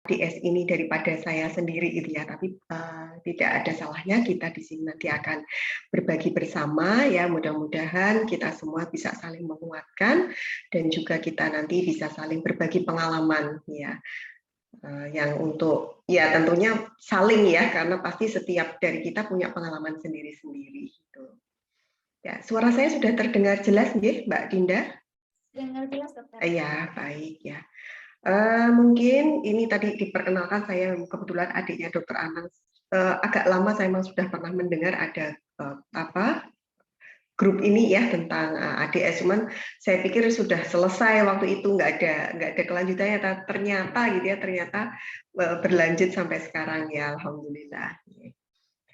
ADS ini daripada saya sendiri gitu ya, tapi tidak ada salahnya kita di sini nanti akan berbagi bersama ya, mudah-mudahan kita semua bisa saling menguatkan dan juga kita nanti bisa saling berbagi pengalaman ya, yang untuk ya tentunya saling ya, karena pasti setiap dari kita punya pengalaman sendiri-sendiri gitu. Ya, suara saya sudah terdengar jelas nggih, Mbak Dinda? Dengar jelas, Dokter. Iya, baik ya. Mungkin ini tadi diperkenalkan, saya kebetulan adiknya Dokter Anang. Agak lama saya memang sudah pernah mendengar ada grup ini ya tentang ADS, cuman saya pikir sudah selesai waktu itu, nggak ada kelanjutannya. Ternyata gitu ya, ternyata berlanjut sampai sekarang ya, alhamdulillah.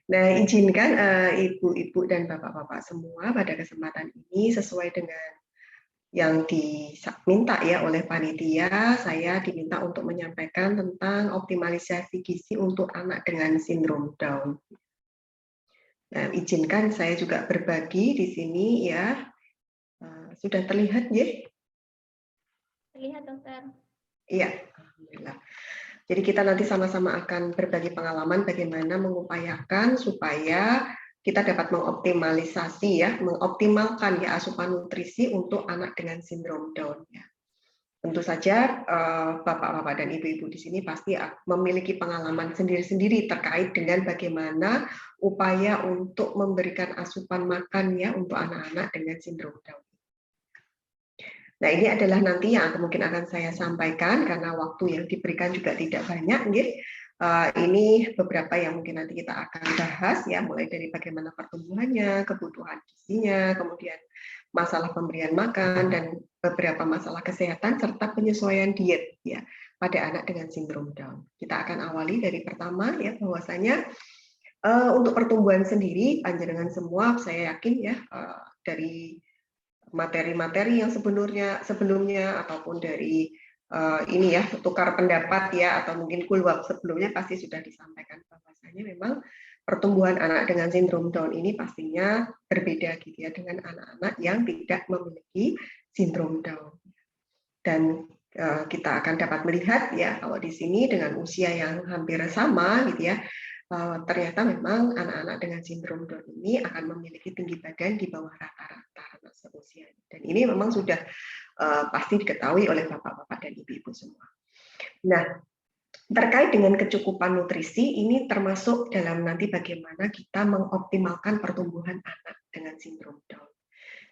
Nah, izinkan ibu-ibu dan bapak-bapak semua pada kesempatan ini sesuai dengan yang diminta ya oleh panitia, saya diminta untuk menyampaikan tentang optimalisasi gizi untuk anak dengan sindrom Down. Nah, izinkan saya juga berbagi di sini ya. Sudah terlihat ya? Terlihat, Dokter. Iya, alhamdulillah. Jadi kita nanti sama-sama akan berbagi pengalaman bagaimana mengupayakan supaya kita dapat mengoptimalisasi ya, mengoptimalkan ya asupan nutrisi untuk anak dengan sindrom Down ya. Tentu saja bapak-bapak dan ibu-ibu di sini pasti memiliki pengalaman sendiri-sendiri terkait dengan bagaimana upaya untuk memberikan asupan makan ya untuk anak-anak dengan sindrom Down. Nah, ini adalah nanti yang mungkin akan saya sampaikan karena waktu yang diberikan juga tidak banyak, nggih. Ini beberapa yang mungkin nanti kita akan bahas ya, mulai dari bagaimana pertumbuhannya, kebutuhan gizinya, kemudian masalah pemberian makan dan beberapa masalah kesehatan serta penyesuaian diet ya pada anak dengan sindrom Down. Kita akan awali dari pertama ya, bahwasanya untuk pertumbuhan sendiri panjenengan semua saya yakin ya dari materi-materi yang sebelumnya ataupun dari ini ya tukar pendapat ya atau mungkin kulwab sebelumnya pasti sudah disampaikan bahwasanya memang pertumbuhan anak dengan sindrom Down ini pastinya berbeda gitu ya dengan anak-anak yang tidak memiliki sindrom Down. Dan kita akan dapat melihat ya kalau di sini dengan usia yang hampir sama gitu ya, ternyata memang anak-anak dengan sindrom Down ini akan memiliki tinggi badan di bawah rata-rata anak seusia. Dan ini memang sudah pasti diketahui oleh bapak-bapak dan ibu-ibu semua. Nah, terkait dengan kecukupan nutrisi, ini termasuk dalam nanti bagaimana kita mengoptimalkan pertumbuhan anak dengan sindrom Down.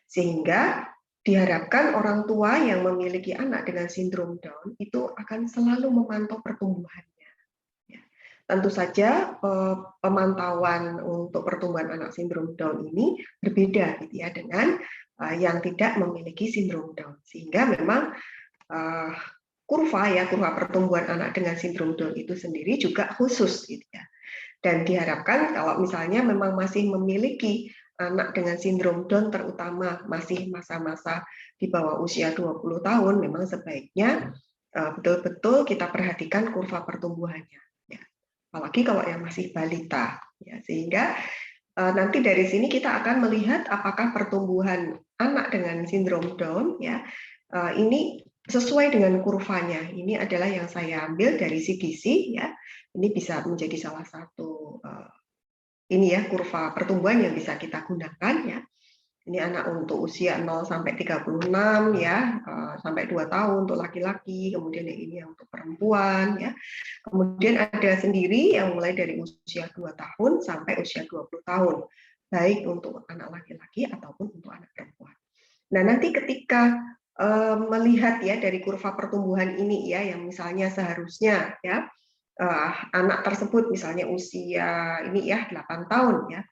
Sehingga diharapkan orang tua yang memiliki anak dengan sindrom Down itu akan selalu memantau pertumbuhannya. Tentu saja pemantauan untuk pertumbuhan anak sindrom Down ini berbeda gitu ya dengan yang tidak memiliki sindrom Down, sehingga memang kurva pertumbuhan anak dengan sindrom Down itu sendiri juga khusus gitu ya. Dan diharapkan kalau misalnya memang masih memiliki anak dengan sindrom Down, terutama masih masa-masa di bawah usia 20 tahun, memang sebaiknya betul-betul kita perhatikan kurva pertumbuhannya. Apalagi kalau yang masih balita ya, sehingga nanti dari sini kita akan melihat apakah pertumbuhan anak dengan sindrom Down ya ini sesuai dengan kurvanya. Ini adalah yang saya ambil dari CDC ya. Ini bisa menjadi salah satu ini ya kurva pertumbuhan yang bisa kita gunakan ya. Ini anak untuk usia 0 sampai 36 ya, sampai 2 tahun untuk laki-laki, kemudian yang ini yang untuk perempuan ya. Kemudian ada sendiri yang mulai dari usia 2 tahun sampai usia 20 tahun, baik untuk anak laki-laki ataupun untuk anak perempuan. Nah, nanti ketika melihat ya dari kurva pertumbuhan ini ya, yang misalnya seharusnya ya anak tersebut misalnya usia ini ya 8 tahun ya,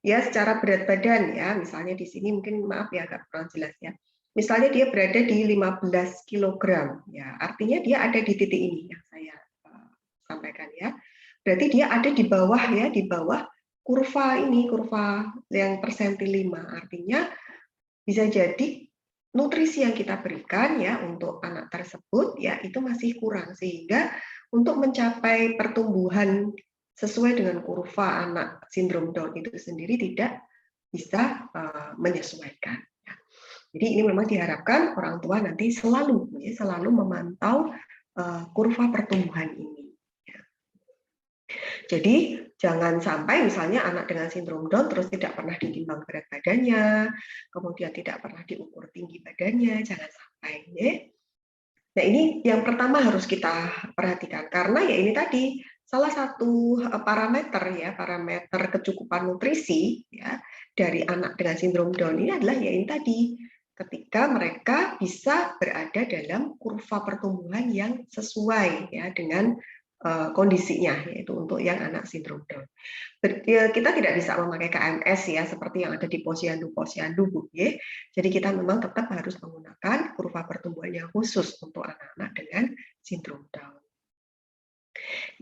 ya secara berat badan ya, misalnya di sini mungkin maaf ya agak kurang jelas ya. Misalnya dia berada di 15 kg ya, artinya dia ada di titik ini yang saya sampaikan ya. Berarti dia ada di bawah ya, di bawah kurva ini, kurva yang persenti 5. Artinya bisa jadi nutrisi yang kita berikan ya untuk anak tersebut ya itu masih kurang, sehingga untuk mencapai pertumbuhan sesuai dengan kurva anak sindrom Down itu sendiri tidak bisa menyesuaikan. Jadi ini memang diharapkan orang tua nanti selalu memantau kurva pertumbuhan ini. Jadi jangan sampai misalnya anak dengan sindrom Down terus tidak pernah ditimbang berat badannya, kemudian tidak pernah diukur tinggi badannya, jangan sampai. Ya. Nah ini yang pertama harus kita perhatikan karena ya ini tadi salah satu parameter ya parameter kecukupan nutrisi ya dari anak dengan sindrom Down ini adalah ya ini tadi ketika mereka bisa berada dalam kurva pertumbuhan yang sesuai ya dengan kondisinya yaitu untuk yang anak sindrom Down. Kita tidak bisa memakai KMS ya seperti yang ada di posyandu Bu ya. Jadi kita memang tetap harus menggunakan kurva pertumbuhan yang khusus untuk anak-anak dengan sindrom Down.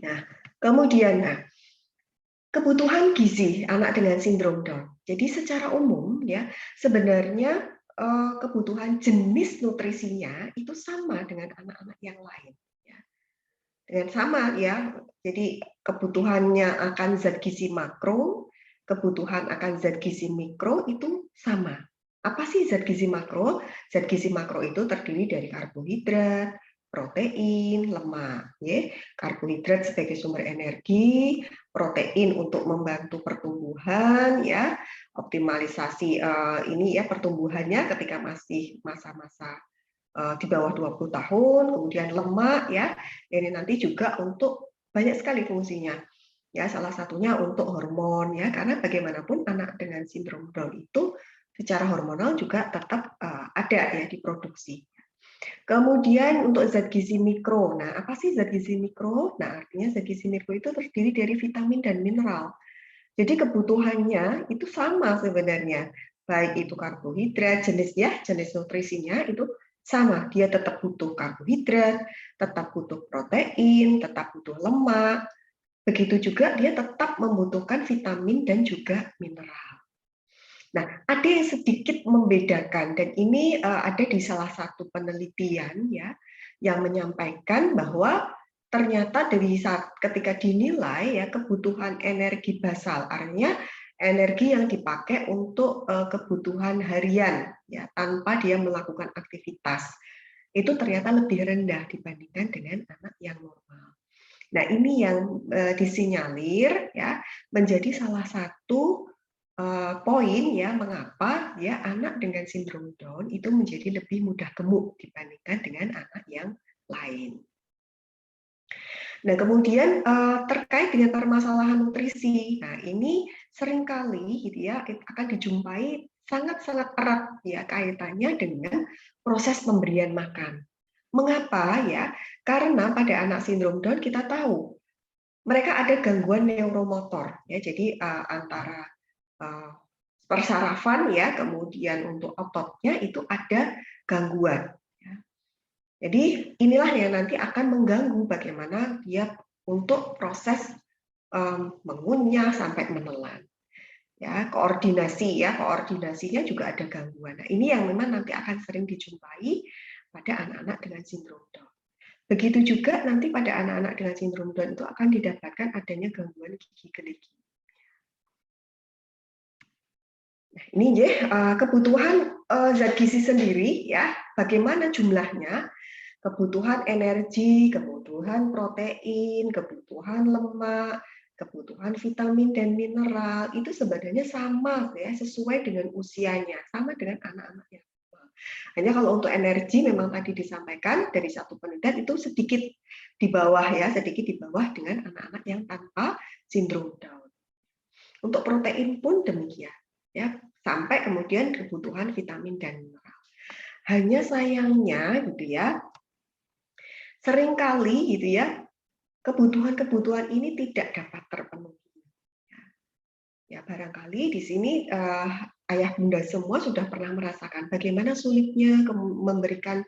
Nah, kemudian kebutuhan gizi anak dengan sindrom Down. Jadi secara umum ya sebenarnya kebutuhan jenis nutrisinya itu sama dengan anak-anak yang lain. Dengan sama ya, jadi kebutuhannya akan zat gizi makro, kebutuhan akan zat gizi mikro itu sama. Apa sih zat gizi makro? Zat gizi makro itu terdiri dari karbohidrat, protein, lemak. Ya. Karbohidrat sebagai sumber energi, protein untuk membantu pertumbuhan, ya, optimalisasi ini ya pertumbuhannya ketika masih masa-masa di bawah 20 tahun, kemudian lemak ya. Ini nanti juga untuk banyak sekali fungsinya. Ya, salah satunya untuk hormon ya, karena bagaimanapun anak dengan sindrom Down itu secara hormonal juga tetap ada ya diproduksi. Kemudian untuk zat gizi mikro. Nah, apa sih zat gizi mikro? Nah, artinya zat gizi mikro itu terdiri dari vitamin dan mineral. Jadi kebutuhannya itu sama sebenarnya. Baik itu karbohidrat, jenis nutrisinya itu sama. Dia tetap butuh karbohidrat, tetap butuh protein, tetap butuh lemak. Begitu juga dia tetap membutuhkan vitamin dan juga mineral. Nah, ada yang sedikit membedakan dan ini ada di salah satu penelitian ya yang menyampaikan bahwa ternyata dari saat ketika dinilai ya kebutuhan energi basal, artinya energi yang dipakai untuk kebutuhan harian ya tanpa dia melakukan aktivitas itu ternyata lebih rendah dibandingkan dengan anak yang normal. Nah, ini yang disinyalir ya menjadi salah satu poin ya mengapa ya anak dengan sindrom Down itu menjadi lebih mudah gemuk dibandingkan dengan anak yang lain. Nah, kemudian terkait dengan permasalahan nutrisi. Nah, ini seringkali gitu ya akan dijumpai sangat-sangat erat ya kaitannya dengan proses pemberian makan. Mengapa ya? Karena pada anak sindrom Down kita tahu mereka ada gangguan neuromotor ya. Jadi antara persarafan ya, kemudian untuk ototnya itu ada gangguan. Ya. Jadi inilah yang nanti akan mengganggu bagaimana dia untuk proses mengunyah sampai menelan. Ya, koordinasinya juga ada gangguan. Nah, ini yang memang nanti akan sering dijumpai pada anak-anak dengan sindrom Down. Begitu juga nanti pada anak-anak dengan sindrom Down itu akan didapatkan adanya gangguan gigi gerigi. Nah, ini ya kebutuhan zat gizi sendiri ya, bagaimana jumlahnya, kebutuhan energi, kebutuhan protein, kebutuhan lemak, kebutuhan vitamin dan mineral itu sebenarnya sama ya, sesuai dengan usianya, sama dengan anak-anak yang normal. Hanya kalau untuk energi memang tadi disampaikan dari satu penelitian itu sedikit di bawah ya, sedikit di bawah dengan anak-anak yang tanpa sindrom Down. Untuk protein pun demikian. Ya, sampai kemudian kebutuhan vitamin dan mineral. Hanya sayangnya gitu ya, seringkali gitu ya, kebutuhan-kebutuhan ini tidak dapat terpenuhi. Ya, barangkali di sini ayah bunda semua sudah pernah merasakan bagaimana sulitnya memberikan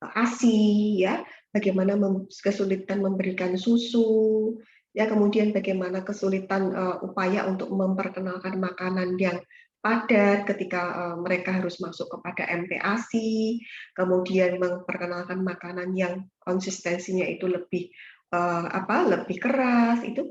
ASI ya, bagaimana kesulitan memberikan susu, ya kemudian bagaimana kesulitan upaya untuk memperkenalkan makanan yang padat ketika mereka harus masuk kepada MPASI, kemudian memperkenalkan makanan yang konsistensinya itu lebih lebih keras itu.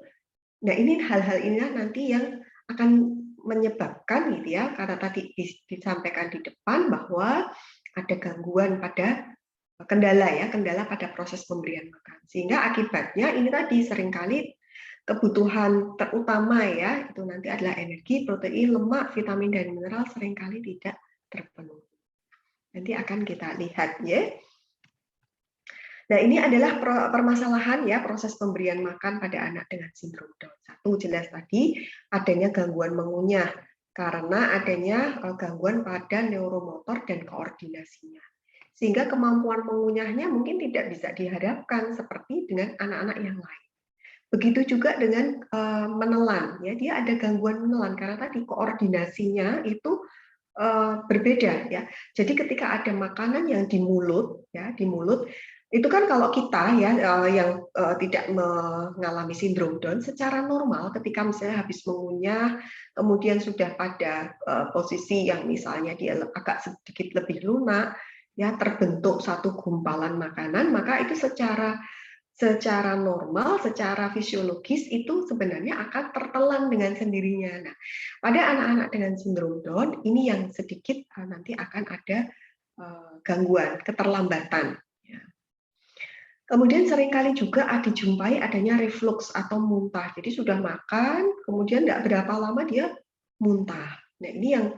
Nah, ini hal-hal inilah nanti yang akan menyebabkan gitu ya, karena tadi disampaikan di depan bahwa ada gangguan pada kendala pada proses pemberian makan. Sehingga akibatnya ini tadi seringkali kebutuhan terutama ya, itu nanti adalah energi, protein, lemak, vitamin, dan mineral seringkali tidak terpenuhi. Nanti akan kita lihat ya. Nah, ini adalah permasalahan ya proses pemberian makan pada anak dengan sindrom Down. Satu, jelas tadi adanya gangguan mengunyah karena adanya gangguan pada neuromotor dan koordinasinya. Sehingga kemampuan mengunyahnya mungkin tidak bisa diharapkan seperti dengan anak-anak yang lain. Begitu juga dengan menelan, ya dia ada gangguan menelan karena tadi koordinasinya itu berbeda ya. Jadi ketika ada makanan yang di mulut, ya di mulut itu kan kalau kita ya yang tidak mengalami sindrom Down secara normal ketika misalnya habis mengunyah kemudian sudah pada posisi yang misalnya dia agak sedikit lebih lunak ya terbentuk satu gumpalan makanan, maka itu secara normal, secara fisiologis itu sebenarnya akan tertelan dengan sendirinya. Nah, pada anak-anak dengan sindrom Down ini yang sedikit nanti akan ada gangguan, keterlambatan. Kemudian seringkali juga dijumpai adanya reflux atau muntah. Jadi sudah makan, kemudian tidak berapa lama dia muntah. Nah, ini yang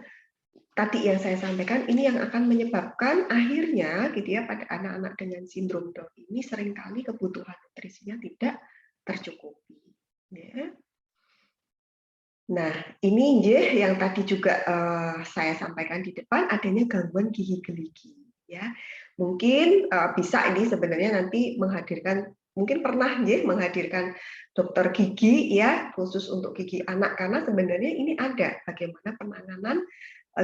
tadi yang saya sampaikan, ini yang akan menyebabkan akhirnya gitu ya pada anak-anak dengan sindrom Down ini seringkali kebutuhan nutrisinya tidak tercukupi. Ya. Nah, ini yang tadi juga saya sampaikan di depan adanya gangguan gigi geligi. Ya, mungkin bisa ini sebenarnya nanti menghadirkan, mungkin pernah menghadirkan dokter gigi ya khusus untuk gigi anak karena sebenarnya ini ada bagaimana penanganan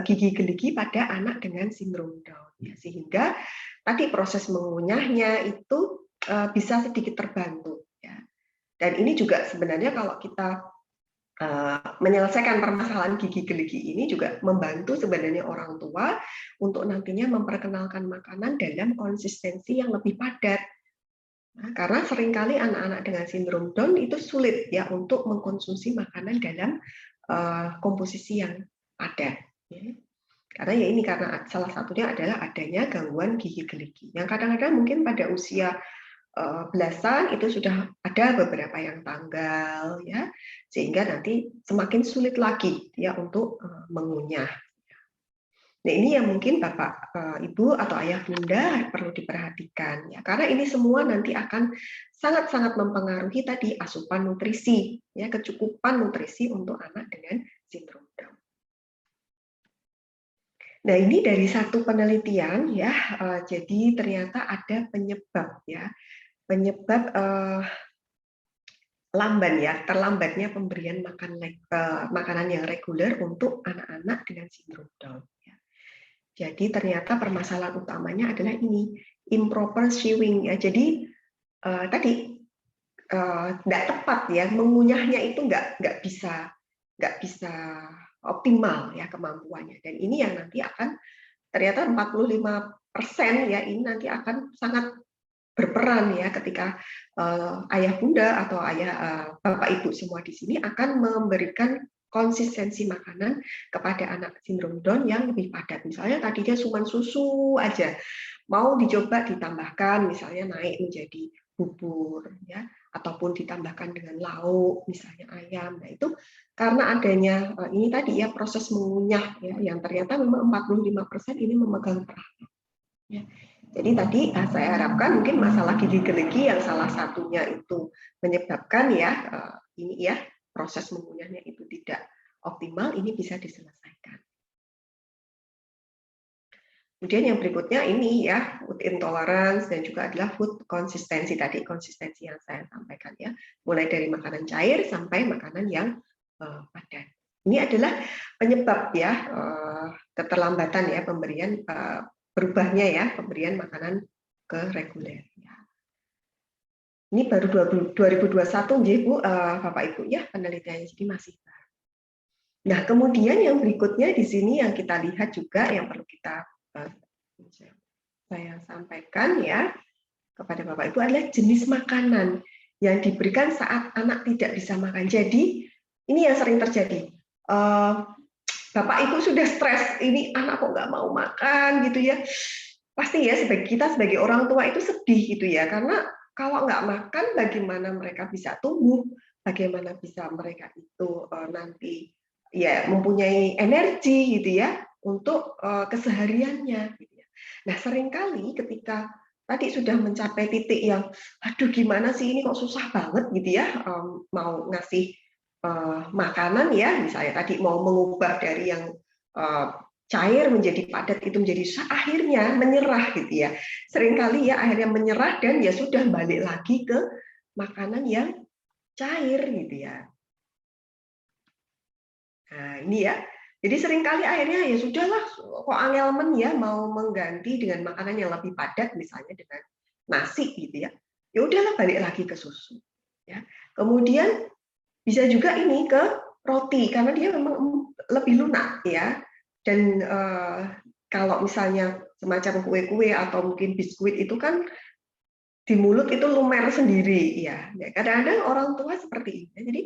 gigi geligi pada anak dengan sindrom Down, ya, sehingga tadi proses mengunyahnya itu bisa sedikit terbantu. Ya. Dan ini juga sebenarnya kalau kita menyelesaikan permasalahan gigi geligi ini juga membantu sebenarnya orang tua untuk nantinya memperkenalkan makanan dalam konsistensi yang lebih padat. Nah, karena seringkali anak-anak dengan sindrom Down itu sulit ya untuk mengkonsumsi makanan dalam komposisi yang padat. Ya. Karena ya ini karena salah satunya adalah adanya gangguan gigi geligi. Yang kadang-kadang mungkin pada usia belasan itu sudah ada beberapa yang tanggal ya, sehingga nanti semakin sulit lagi ya untuk mengunyah. Nah, ini yang mungkin Bapak, Ibu atau Ayah Bunda perlu diperhatikan ya, karena ini semua nanti akan sangat-sangat mempengaruhi tadi asupan nutrisi ya, kecukupan nutrisi untuk anak dengan sindrom Down. Nah, ini dari satu penelitian ya, jadi ternyata ada penyebab ya, penyebab terlambatnya pemberian makanan yang reguler untuk anak-anak dengan sindrom Down. Ya. Jadi ternyata permasalahan utamanya adalah ini improper chewing ya. Jadi tadi tidak tepat ya, mengunyahnya itu nggak bisa optimal ya kemampuannya. Dan ini yang nanti akan ternyata 45% ya ini nanti akan sangat berperan ya ketika ayah bunda atau bapak ibu semua di sini akan memberikan konsistensi makanan kepada anak sindrom Down yang lebih padat. Misalnya tadinya cuma susu aja, mau dicoba ditambahkan misalnya naik menjadi bubur ya, ataupun ditambahkan dengan lauk misalnya ayam. Nah, itu karena adanya ini tadi ya proses mengunyah ya yang ternyata memang 45% ini memegang peran. Ya. Jadi tadi saya harapkan mungkin masalah gigi geligi yang salah satunya itu menyebabkan ya ini ya proses mengunyahnya itu tidak optimal, ini bisa diselesaikan. Kemudian yang berikutnya ini ya food intolerance dan juga adalah food konsistensi tadi, konsistensi yang saya sampaikan ya, mulai dari makanan cair sampai makanan yang padat. Ini adalah penyebab ya keterlambatan ya pemberian berubahnya ya pemberian makanan ke reguler. Ini baru 2021 Bu, Bapak Ibu ya penelitiannya, jadi masih baru. Nah, kemudian yang berikutnya di sini yang kita lihat juga yang perlu kita saya sampaikan ya kepada Bapak Ibu adalah jenis makanan yang diberikan saat anak tidak bisa makan. Jadi ini yang sering terjadi. Bapak Ibu sudah stres, ini anak kok nggak mau makan gitu ya. Pasti ya kita sebagai orang tua itu sedih gitu ya, karena kalau nggak makan bagaimana mereka bisa tumbuh, bagaimana bisa mereka itu nanti ya mempunyai energi gitu ya untuk kesehariannya gitu ya. Nah, seringkali ketika tadi sudah mencapai titik yang aduh gimana sih ini kok susah banget gitu ya, mau ngasih makanan ya, misalnya tadi mau mengubah dari yang cair menjadi padat itu menjadi susah, akhirnya menyerah gitu ya. Seringkali ya akhirnya menyerah dan ya sudah balik lagi ke makanan yang cair gitu ya. Nah, ini ya. Jadi seringkali akhirnya ya sudahlah kok angelmen ya mau mengganti dengan makanan yang lebih padat misalnya dengan nasi gitu ya. Ya udahlah balik lagi ke susu. Ya. Kemudian bisa juga ini ke roti karena dia memang lebih lunak ya. Dan kalau misalnya semacam kue-kue atau mungkin biskuit itu kan di mulut itu lumer sendiri ya. Kadang-kadang orang tua seperti ini. Jadi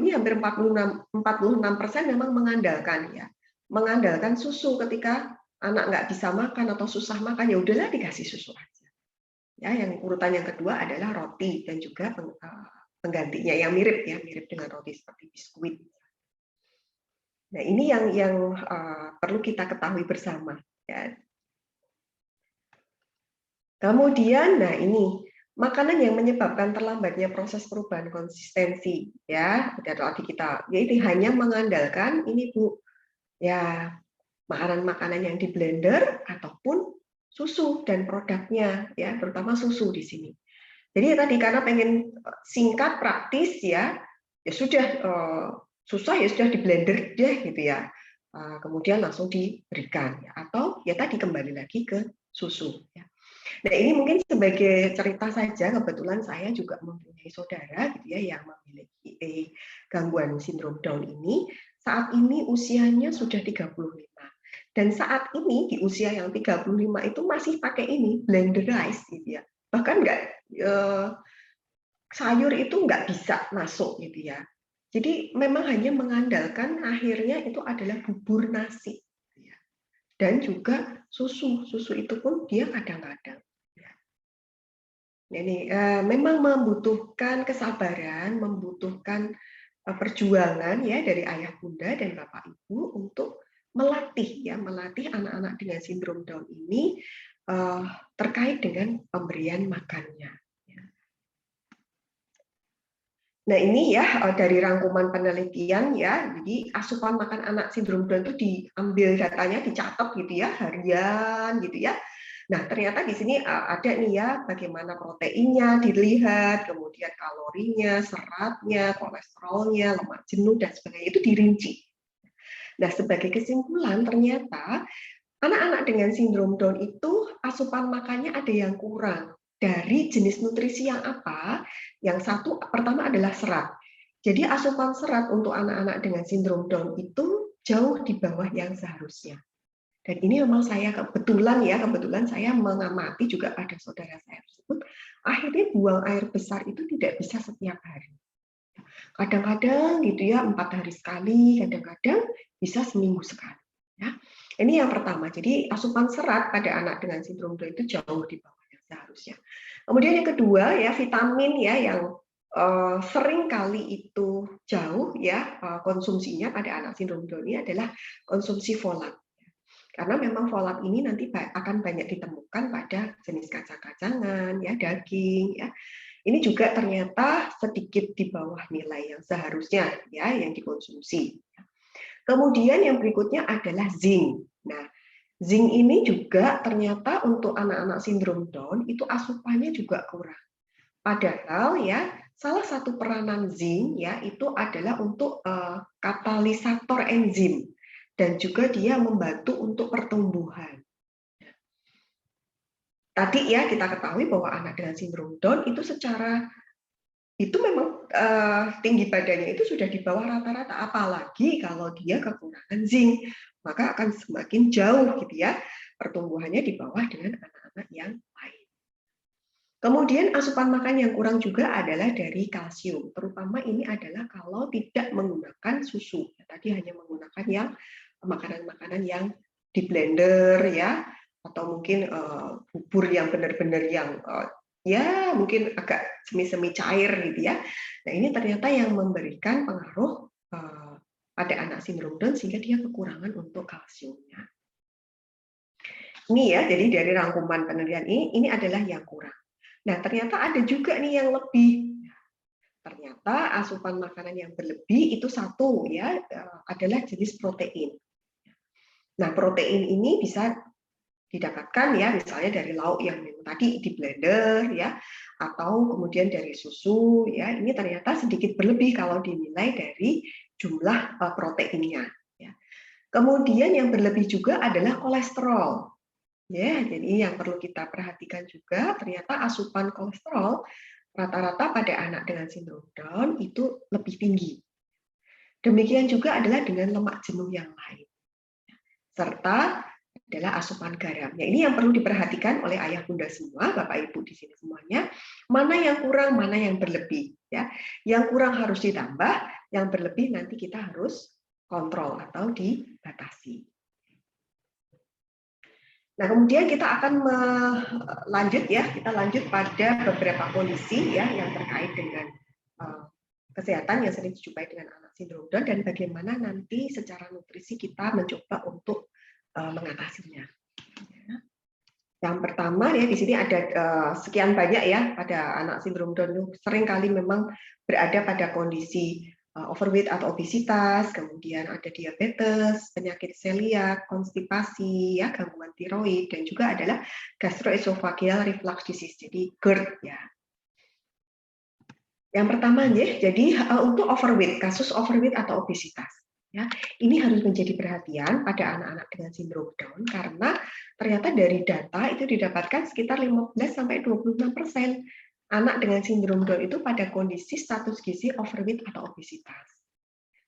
ini hampir 46% memang mengandalkan ya, mengandalkan susu ketika anak nggak bisa makan atau susah makan ya udahlah dikasih susu aja. Ya, yang urutan yang kedua adalah roti dan juga penggantinya yang mirip ya, mirip dengan roti seperti biskuit. Nah, ini yang perlu kita ketahui bersama. Ya. Kemudian, nah ini makanan yang menyebabkan terlambatnya proses perubahan konsistensi, ya. Tadi kita, jadi hanya mengandalkan ini Bu, ya makanan-makanan yang di blender ataupun susu dan produknya, ya terutama susu di sini. Jadi tadi karena pengen singkat, praktis ya, ya sudah susah ya sudah di blender deh gitu ya. Kemudian langsung diberikan ya. Atau ya tadi kembali lagi ke susu ya. Nah, ini mungkin sebagai cerita saja, kebetulan saya juga mempunyai saudara gitu ya yang memiliki gangguan sindrom Down ini. Saat ini usianya sudah 35. Dan saat ini di usia yang 35 itu masih pakai ini blenderize gitu ya. Bahkan nggak sayur itu nggak bisa masuk gitu ya. Jadi memang hanya mengandalkan akhirnya itu adalah bubur nasi gitu ya. Dan juga susu. Susu itu pun dia kadang-kadang. Ini memang membutuhkan kesabaran, membutuhkan perjuangan ya dari ayah bunda dan bapak ibu untuk melatih ya melatih anak-anak dengan sindrom Down ini terkait dengan pemberian makannya. Nah ini ya dari rangkuman penelitian ya, jadi asupan makan anak sindrom Down itu diambil datanya, dicatat gitu ya harian gitu ya. Nah, ternyata di sini ada nih ya bagaimana proteinnya dilihat, kemudian kalorinya, seratnya, kolesterolnya, lemak jenuh dan sebagainya itu dirinci. Nah, sebagai kesimpulan ternyata anak-anak dengan sindrom Down itu asupan makannya ada yang kurang. Dari jenis nutrisi yang apa? Yang satu pertama adalah serat. Jadi asupan serat untuk anak-anak dengan sindrom Down itu jauh di bawah yang seharusnya. Dan ini memang saya kebetulan saya mengamati juga pada saudara saya tersebut, akhirnya buang air besar itu tidak bisa setiap hari. Kadang-kadang gitu ya 4 hari sekali, kadang-kadang bisa seminggu sekali. Ya. Ini yang pertama. Jadi asupan serat pada anak dengan sindrom Down itu jauh di bawah yang seharusnya. Kemudian yang kedua ya vitamin ya yang sering kali itu jauh ya konsumsinya pada anak sindrom Down ini adalah konsumsi folat. Karena memang folat ini nanti akan banyak ditemukan pada jenis kacang-kacangan, ya daging, ya. Ini juga ternyata sedikit di bawah nilai yang seharusnya, ya, yang dikonsumsi. Kemudian yang berikutnya adalah zinc. Nah, zinc ini juga ternyata untuk anak-anak sindrom Down itu asupannya juga kurang. Padahal ya salah satu peranan zinc ya itu adalah untuk katalisator enzim. Dan juga dia membantu untuk pertumbuhan. Tadi ya kita ketahui bahwa anak dengan sindrom Down itu secara itu memang tinggi badannya itu sudah di bawah rata-rata, apalagi kalau dia kekurangan zinc, maka akan semakin jauh gitu ya pertumbuhannya di bawah dengan anak-anak yang lain. Kemudian asupan makan yang kurang juga adalah dari kalsium, terutama ini adalah kalau tidak menggunakan susu. Tadi hanya menggunakan yang makanan-makanan yang di blender ya, atau mungkin bubur yang benar-benar yang ya mungkin agak semi-semi cair gitu ya. Nah ini ternyata yang memberikan pengaruh pada anak sindrom Down sehingga dia kekurangan untuk kalsiumnya. Ini ya, jadi dari rangkuman penelitian ini adalah yang kurang. Nah ternyata ada juga nih yang lebih. Ternyata asupan makanan yang berlebih itu satu ya adalah jenis protein. Nah protein ini bisa didapatkan ya misalnya dari lauk yang tadi di blender ya atau kemudian dari susu ya ini ternyata sedikit berlebih kalau dinilai dari jumlah proteinnya ya. Kemudian yang berlebih juga adalah kolesterol ya, jadi yang perlu kita perhatikan juga ternyata asupan kolesterol rata-rata pada anak dengan sindrom Down itu lebih tinggi. Demikian juga adalah dengan lemak jenuh yang lain serta adalah asupan garam. Ya, ini yang perlu diperhatikan oleh ayah bunda semua, bapak ibu di sini semuanya. Mana yang kurang, mana yang berlebih. Ya, yang kurang harus ditambah, yang berlebih nanti kita harus kontrol atau dibatasi. Nah, kemudian kita akan lanjut ya, kita lanjut pada beberapa kondisi ya yang terkait dengan kesehatan yang sering dijumpai dengan anak sindrom Down dan bagaimana nanti secara nutrisi kita mencoba untuk mengatasinya. Yang pertama ya di sini ada sekian banyak ya pada anak sindrom Down seringkali memang berada pada kondisi overweight atau obesitas, kemudian ada diabetes, penyakit celiak, konstipasi, ya gangguan tiroid dan juga adalah gastroesophageal reflux disease, jadi GERD ya. Yang pertama ya, jadi untuk overweight, kasus overweight atau obesitas. Ya, ini harus menjadi perhatian pada anak-anak dengan sindrom Down karena ternyata dari data itu didapatkan sekitar 15-26% anak dengan sindrom Down itu pada kondisi status gizi overweight atau obesitas.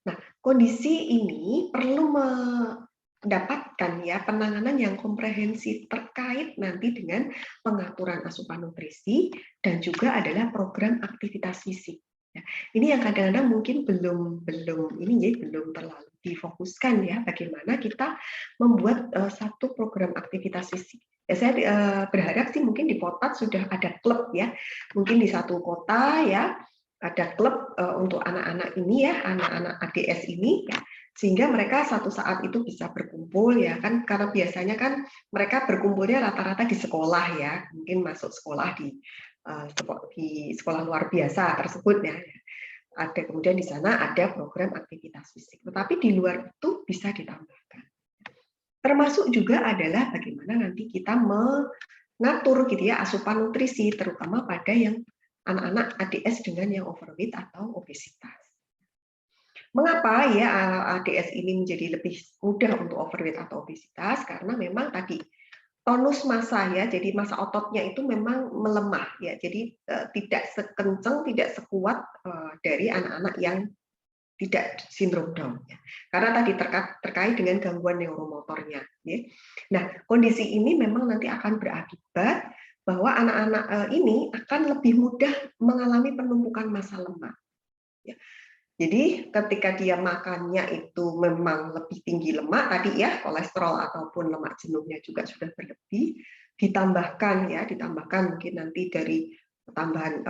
Nah, kondisi ini perlu mendapatkan ya penanganan yang komprehensif terkait nanti dengan pengaturan asupan nutrisi dan juga adalah program aktivitas fisik. Ya, ini yang kadang-kadang mungkin belum terlalu difokuskan ya bagaimana kita membuat satu program aktivitas fisik. Ya, saya berharap sih mungkin di Potat sudah ada klub ya, mungkin di satu kota ya ada klub untuk anak-anak ini ya, anak-anak ADS ini ya, sehingga mereka satu saat itu bisa berkumpul ya kan, karena biasanya kan mereka berkumpulnya rata-rata di sekolah ya, mungkin masuk sekolah di sekolah luar biasa tersebut ya. Ada kemudian di sana ada program aktivitas fisik, tetapi di luar itu bisa ditambahkan. Termasuk juga adalah bagaimana nanti kita mengatur gitu ya asupan nutrisi, terutama pada yang anak-anak ADS dengan yang overweight atau obesitas. Mengapa ya ADS ini menjadi lebih mudah untuk overweight atau obesitas? Karena memang tadi tonus massa ya, jadi massa ototnya itu memang melemah ya, jadi tidak sekencang, tidak sekuat dari anak-anak yang tidak sindrom Down ya. Karena tadi terkait dengan gangguan neuromotornya ya. Nah, kondisi ini memang nanti akan berakibat bahwa anak-anak ini akan lebih mudah mengalami penumpukan massa lemak ya. Jadi ketika dia makannya itu memang lebih tinggi lemak tadi ya, kolesterol ataupun lemak jenuhnya juga sudah berlebih, ditambahkan mungkin nanti dari tambahan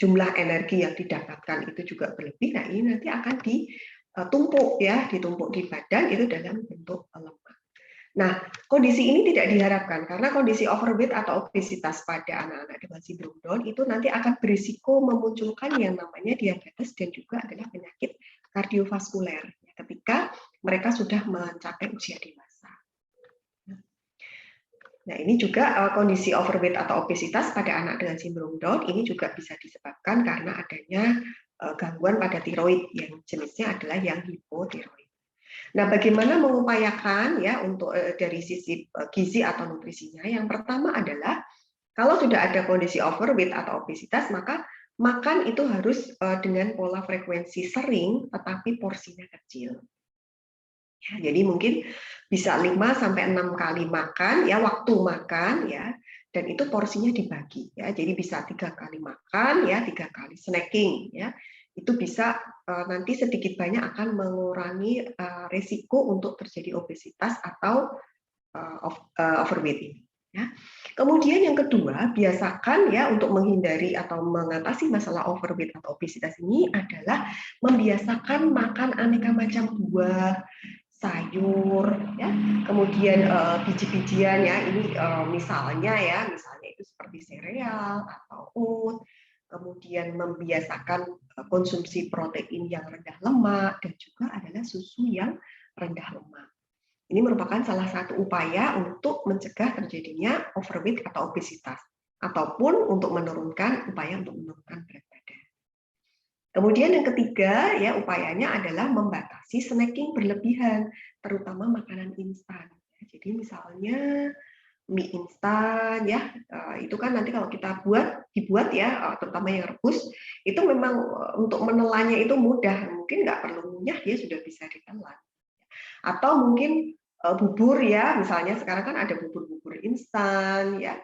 jumlah energi yang didapatkan itu juga berlebih. Nah, ini nanti akan ditumpuk di badan itu dalam bentuk lemak. Nah, kondisi ini tidak diharapkan karena kondisi overweight atau obesitas pada anak-anak dengan sindrom Down itu nanti akan berisiko memunculkan yang namanya diabetes dan juga adalah penyakit kardiovaskuler ketika mereka sudah mencapai usia dewasa. Nah, ini juga kondisi overweight atau obesitas pada anak dengan sindrom Down ini juga bisa disebabkan karena adanya gangguan pada tiroid yang jenisnya adalah yang hipotiroid. Nah, bagaimana mengupayakan ya untuk dari sisi gizi atau nutrisinya? Yang pertama adalah kalau sudah ada kondisi overweight atau obesitas, maka makan itu harus dengan pola frekuensi sering, tetapi porsinya kecil. Ya, jadi mungkin bisa 5-6 kali makan ya waktu makan ya, dan itu porsinya dibagi ya. Jadi bisa 3 kali makan ya, 3 kali snacking ya. Itu bisa nanti sedikit banyak akan mengurangi risiko untuk terjadi obesitas atau overweight ini. Ya. Kemudian yang kedua, biasakan ya untuk menghindari atau mengatasi masalah overweight atau obesitas ini adalah membiasakan makan aneka macam buah, sayur, ya. Kemudian biji-bijian ya. Ini misalnya itu seperti sereal atau oat. Kemudian membiasakan konsumsi protein yang rendah lemak dan juga adalah susu yang rendah lemak. Ini merupakan salah satu upaya untuk mencegah terjadinya overweight atau obesitas, ataupun untuk menurunkan berat badan. Kemudian yang ketiga, ya upayanya adalah membatasi snacking berlebihan, terutama makanan instan. Jadi misalnya mie instan, ya itu kan nanti kalau kita dibuat ya, terutama yang rebus, itu memang untuk menelannya itu mudah, mungkin nggak perlu ngunyah, dia sudah bisa ditelan. Atau mungkin bubur ya, misalnya sekarang kan ada bubur-bubur instan ya,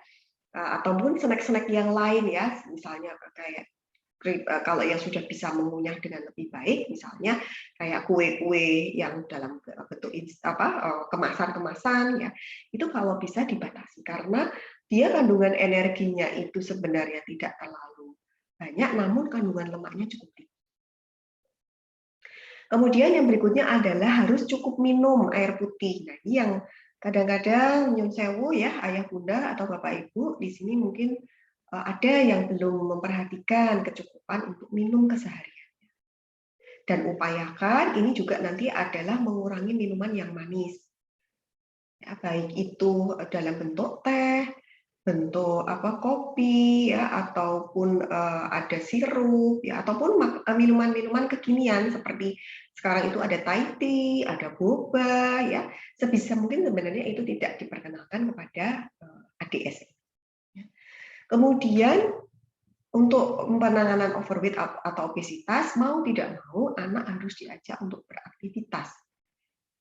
ataupun snack-snack yang lain ya, misalnya kayak kalau yang sudah bisa mengunyah dengan lebih baik, misalnya kayak kue-kue yang dalam bentuk kemasan-kemasan ya, itu kalau bisa dibatasi karena dia kandungan energinya itu sebenarnya tidak terlalu banyak, namun kandungan lemaknya cukup tinggi. Kemudian yang berikutnya adalah harus cukup minum air putih. Nah, ini yang kadang-kadang nyun sewu ya, ayah bunda atau bapak ibu di sini mungkin ada yang belum memperhatikan kecukupan untuk minum keseharian. Dan upayakan ini juga nanti adalah mengurangi minuman yang manis. Ya, baik itu dalam bentuk teh, bentuk kopi ya, ataupun ada sirup ya, ataupun minuman-minuman kekinian seperti sekarang itu ada Thai tea, ada boba ya, sebisa mungkin sebenarnya itu tidak diperkenalkan kepada ADS. Kemudian untuk penanganan overweight atau obesitas, mau tidak mau anak harus diajak untuk beraktivitas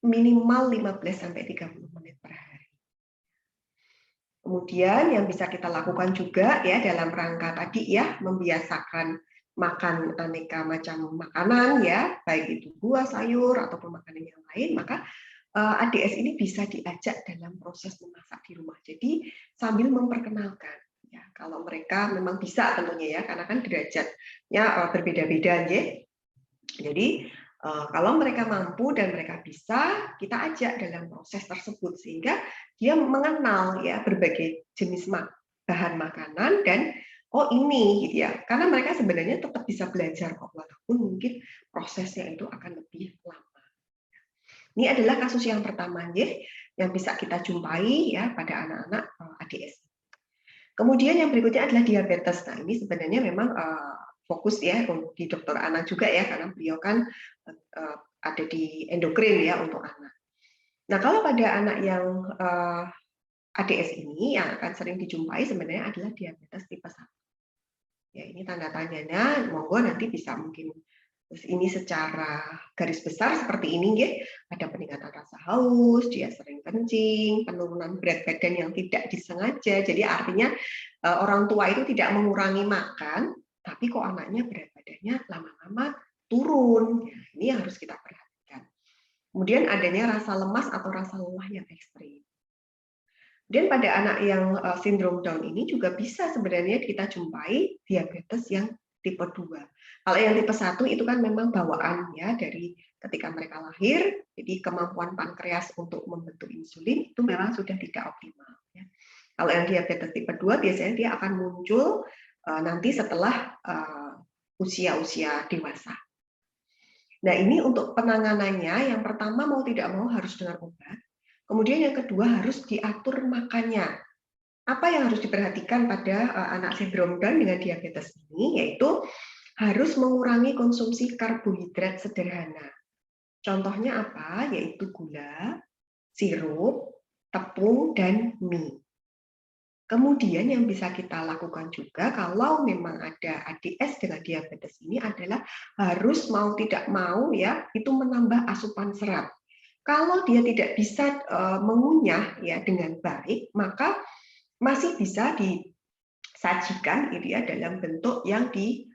minimal 15-30 menit per hari. Kemudian yang bisa kita lakukan juga ya dalam rangka tadi ya membiasakan makan aneka macam makanan ya, baik itu buah, sayur ataupun makanan yang lain, maka ADS ini bisa diajak dalam proses memasak di rumah. Jadi sambil memperkenalkan ya, kalau mereka memang bisa tentunya ya, karena kan derajatnya berbeda-beda ya. Jadi kalau mereka mampu dan mereka bisa, kita ajak dalam proses tersebut sehingga dia mengenal ya berbagai jenis bahan makanan dan ini gitu ya. Karena mereka sebenarnya tetap bisa belajar kok walaupun mungkin prosesnya itu akan lebih lama. Ini adalah kasus yang pertama ya, yang bisa kita jumpai ya pada anak-anak ADS. Kemudian yang berikutnya adalah diabetes. Nah, ini sebenarnya memang fokus ya di dokter anak juga ya, karena beliau kan ada di endokrin ya untuk anak. Nah, kalau pada anak yang ADS ini yang akan sering dijumpai sebenarnya adalah diabetes tipe 1. Ya, ini tanda tanyanya, monggo nanti bisa mungkin ini secara garis besar seperti ini ya. Ada peningkatan rasa haus, dia sering kencing, penurunan berat badan yang tidak disengaja. Jadi artinya orang tua itu tidak mengurangi makan, tapi kok anaknya berat badannya lama-lama turun. Ini yang harus kita perhatikan. Kemudian adanya rasa lemas atau rasa lelah yang ekstrim. Dan pada anak yang sindrom Down ini juga bisa sebenarnya kita jumpai diabetes yang tipe 2. Kalau yang tipe 1 itu kan memang bawaan ya dari ketika mereka lahir, jadi kemampuan pankreas untuk membentuk insulin itu memang sudah tidak optimal. Ya. Kalau yang diabetes tipe 2 biasanya dia akan muncul nanti setelah usia-usia dewasa. Nah, ini untuk penanganannya yang pertama mau tidak mau harus dengan obat. Kemudian yang kedua harus diatur makannya. Apa yang harus diperhatikan pada anak sindrom Down dengan diabetes ini, yaitu harus mengurangi konsumsi karbohidrat sederhana. Contohnya apa? Yaitu gula, sirup, tepung, dan mie. Kemudian yang bisa kita lakukan juga kalau memang ada ADS dengan diabetes ini adalah harus mau tidak mau ya itu menambah asupan serat. Kalau dia tidak bisa mengunyah ya dengan baik, maka masih bisa disajikan gitu ya dalam bentuk yang di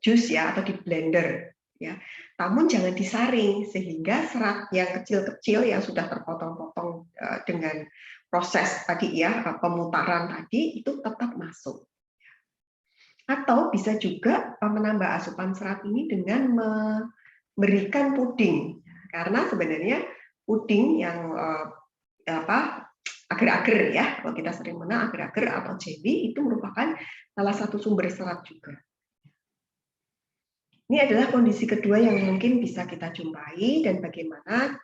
jus ya atau di blender ya. Namun jangan disaring sehingga serat yang kecil-kecil yang sudah terpotong-potong dengan proses tadi ya, pemutaran tadi itu tetap masuk. Atau bisa juga menambah asupan serat ini dengan memberikan puding, karena sebenarnya puding yang agar-agar ya, kalau kita sering mengenal agar-agar atau jelly itu merupakan salah satu sumber serat juga. Ini adalah kondisi kedua yang mungkin bisa kita jumpai dan bagaimana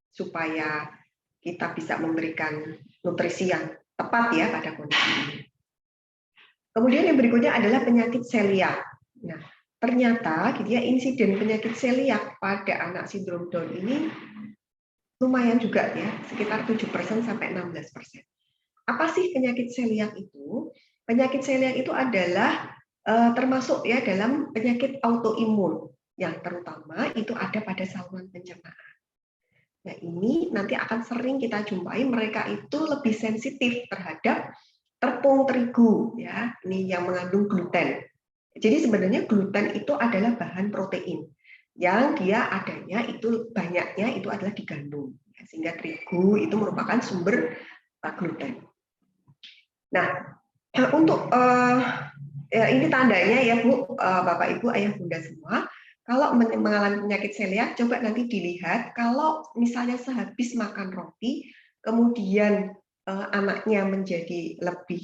supaya kita bisa memberikan nutrisi yang tepat ya pada kondisi ini. Kemudian yang berikutnya adalah penyakit celiak. Nah, ternyata gitu ya, insiden penyakit celiak pada anak sindrom Down ini lumayan juga ya, sekitar 7% sampai 16%. Apa sih penyakit celiak itu? Penyakit celiak itu adalah termasuk ya dalam penyakit autoimun yang terutama itu ada pada saluran pencernaan. Nah, ini nanti akan sering kita jumpai mereka itu lebih sensitif terhadap tepung terigu ya, ini yang mengandung gluten. Jadi sebenarnya gluten itu adalah bahan protein yang dia adanya itu banyaknya itu adalah di gandum, sehingga terigu itu merupakan sumber gluten. Nah, untuk ini tandanya ya Bu, Bapak Ibu, Ayah Bunda semua, kalau mengalami penyakit celiak, coba nanti dilihat kalau misalnya sehabis makan roti, kemudian anaknya menjadi lebih,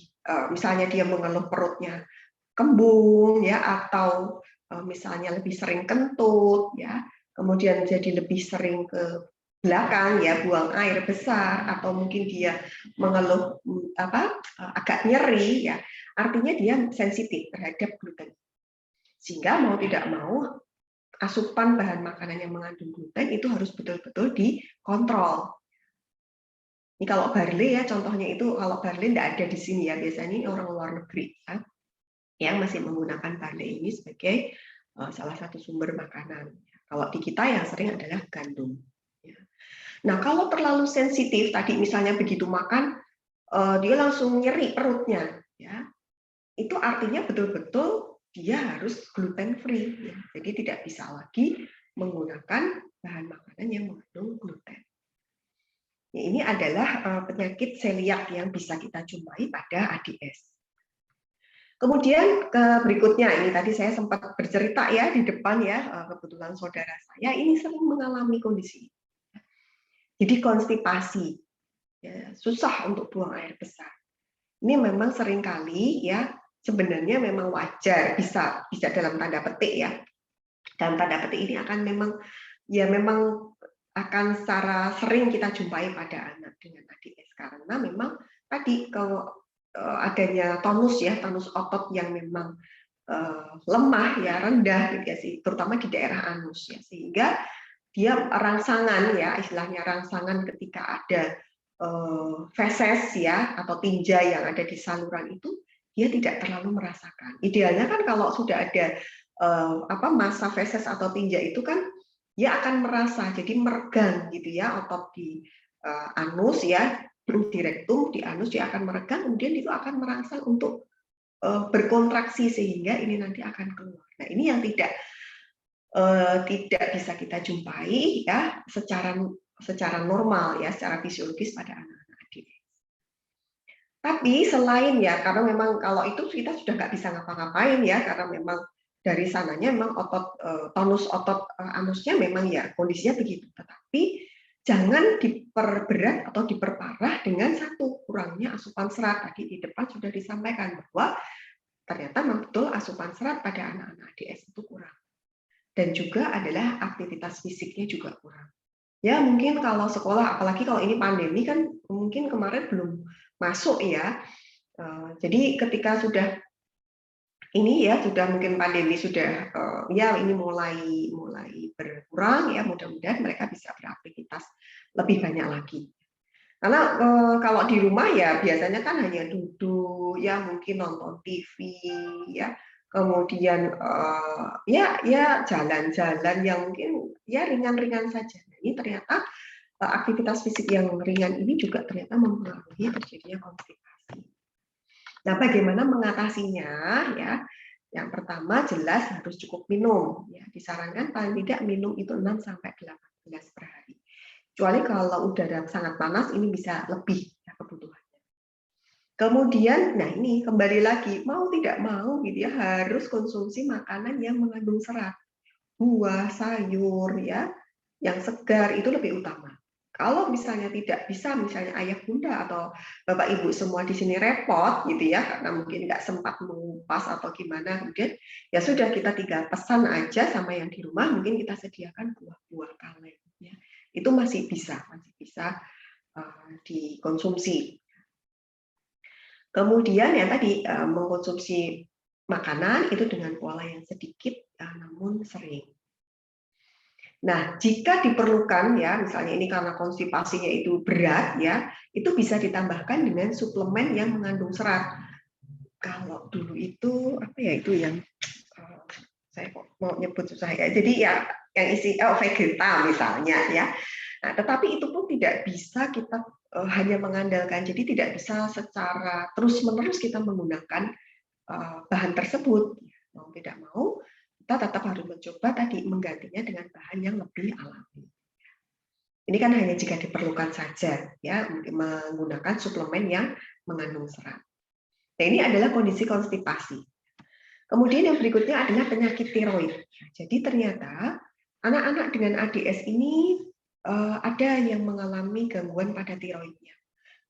misalnya dia mengeluh perutnya kembung ya, atau misalnya lebih sering kentut ya, kemudian jadi lebih sering ke belakang ya, buang air besar, atau mungkin dia mengeluh agak nyeri ya, artinya dia sensitif terhadap gluten. Sehingga mau tidak mau asupan bahan makanan yang mengandung gluten itu harus betul-betul dikontrol. Ini kalau barley ya, contohnya itu kalau barley tidak ada di sini ya, biasanya ini orang luar negeri ya, yang masih menggunakan barley ini sebagai salah satu sumber makanan. Kalau di kita yang sering adalah gandum. Nah, kalau terlalu sensitif, tadi misalnya begitu makan, dia langsung nyeri perutnya, ya, itu artinya betul-betul dia harus gluten free, ya. Jadi tidak bisa lagi menggunakan bahan makanan yang mengandung gluten. Ya, ini adalah penyakit celiak yang bisa kita jumpai pada ADS. Kemudian berikutnya, ini tadi saya sempat bercerita ya di depan ya, kebetulan saudara saya ini sering mengalami kondisi ini. Jadi konstipasi, ya, susah untuk buang air besar. Ini memang seringkali ya sebenarnya memang wajar, bisa dalam tanda petik ya. Dalam tanda petik ini akan memang akan secara sering kita jumpai pada anak dengan ADS karena memang tadi kalau adanya tonus otot yang memang lemah ya, rendah gitu ya sih, terutama di daerah anus ya, sehingga dia rangsangan ya, istilahnya rangsangan ketika ada feses ya atau tinja yang ada di saluran itu dia tidak terlalu merasakan. Idealnya kan kalau sudah ada masa feses atau tinja itu kan dia akan merasa, jadi meregang gitu ya, otot di anus ya, di rektum, di anus dia akan meregang, kemudian itu akan merangsang untuk berkontraksi sehingga ini nanti akan keluar. Nah, ini yang tidak bisa kita jumpai ya secara normal ya, secara fisiologis pada anak-anak ADS. Tapi selain ya, karena memang kalau itu kita sudah nggak bisa ngapa-ngapain ya, karena memang dari sananya memang tonus otot anusnya memang ya kondisinya begitu. Tetapi jangan diperberat atau diperparah dengan satu, kurangnya asupan serat. Tadi di depan sudah disampaikan bahwa ternyata memang betul asupan serat pada anak-anak ADS itu kurang. Dan juga adalah aktivitas fisiknya juga kurang. Ya mungkin kalau sekolah, apalagi kalau ini pandemi kan mungkin kemarin belum masuk ya. Jadi ketika sudah ini ya, sudah mungkin pandemi sudah ya ini mulai berkurang ya, mudah-mudahan mereka bisa beraktivitas lebih banyak lagi. Karena kalau di rumah ya biasanya kan hanya duduk ya, mungkin nonton TV ya, kemudian ya jalan-jalan yang mungkin ya ringan-ringan saja. Ini ternyata aktivitas fisik yang ringan ini juga ternyata mempengaruhi terjadinya konstipasi. Nah, bagaimana mengatasinya ya? Yang pertama jelas harus cukup minum ya. Disarankan paling tidak minum itu 6 sampai 8 gelas per hari. Kecuali kalau udara sangat panas ini bisa lebih kebutuhannya. Kemudian, nah ini kembali lagi, mau tidak mau gitu ya, harus konsumsi makanan yang mengandung serat. Buah, sayur ya, yang segar itu lebih utama. Kalau misalnya tidak bisa, misalnya ayah bunda atau bapak ibu semua di sini repot gitu ya, karena mungkin nggak sempat mengupas atau gimana, kemudian ya sudah kita tinggal pesan aja sama yang di rumah, mungkin kita sediakan buah-buah kaleng. Ya. Itu masih bisa dikonsumsi. Kemudian yang tadi mengkonsumsi makanan itu dengan pola yang sedikit namun sering. Nah, jika diperlukan ya, misalnya ini karena konstipasinya itu berat ya, itu bisa ditambahkan dengan suplemen yang mengandung serat. Kalau dulu itu apa ya itu yang saya kok mau nyebut susah ya. Jadi ya yang isi vegeta misalnya ya. Nah, tetapi itu pun tidak bisa kita hanya mengandalkan. Jadi tidak bisa secara terus-menerus kita menggunakan bahan tersebut. Mau tidak mau kita tetap harus mencoba tadi menggantinya dengan bahan yang lebih alami. Ini kan hanya jika diperlukan saja, ya menggunakan suplemen yang mengandung serat. Nah, ini adalah kondisi konstipasi. Kemudian yang berikutnya adalah penyakit tiroid. Jadi ternyata anak-anak dengan ADS ini ada yang mengalami gangguan pada tiroidnya.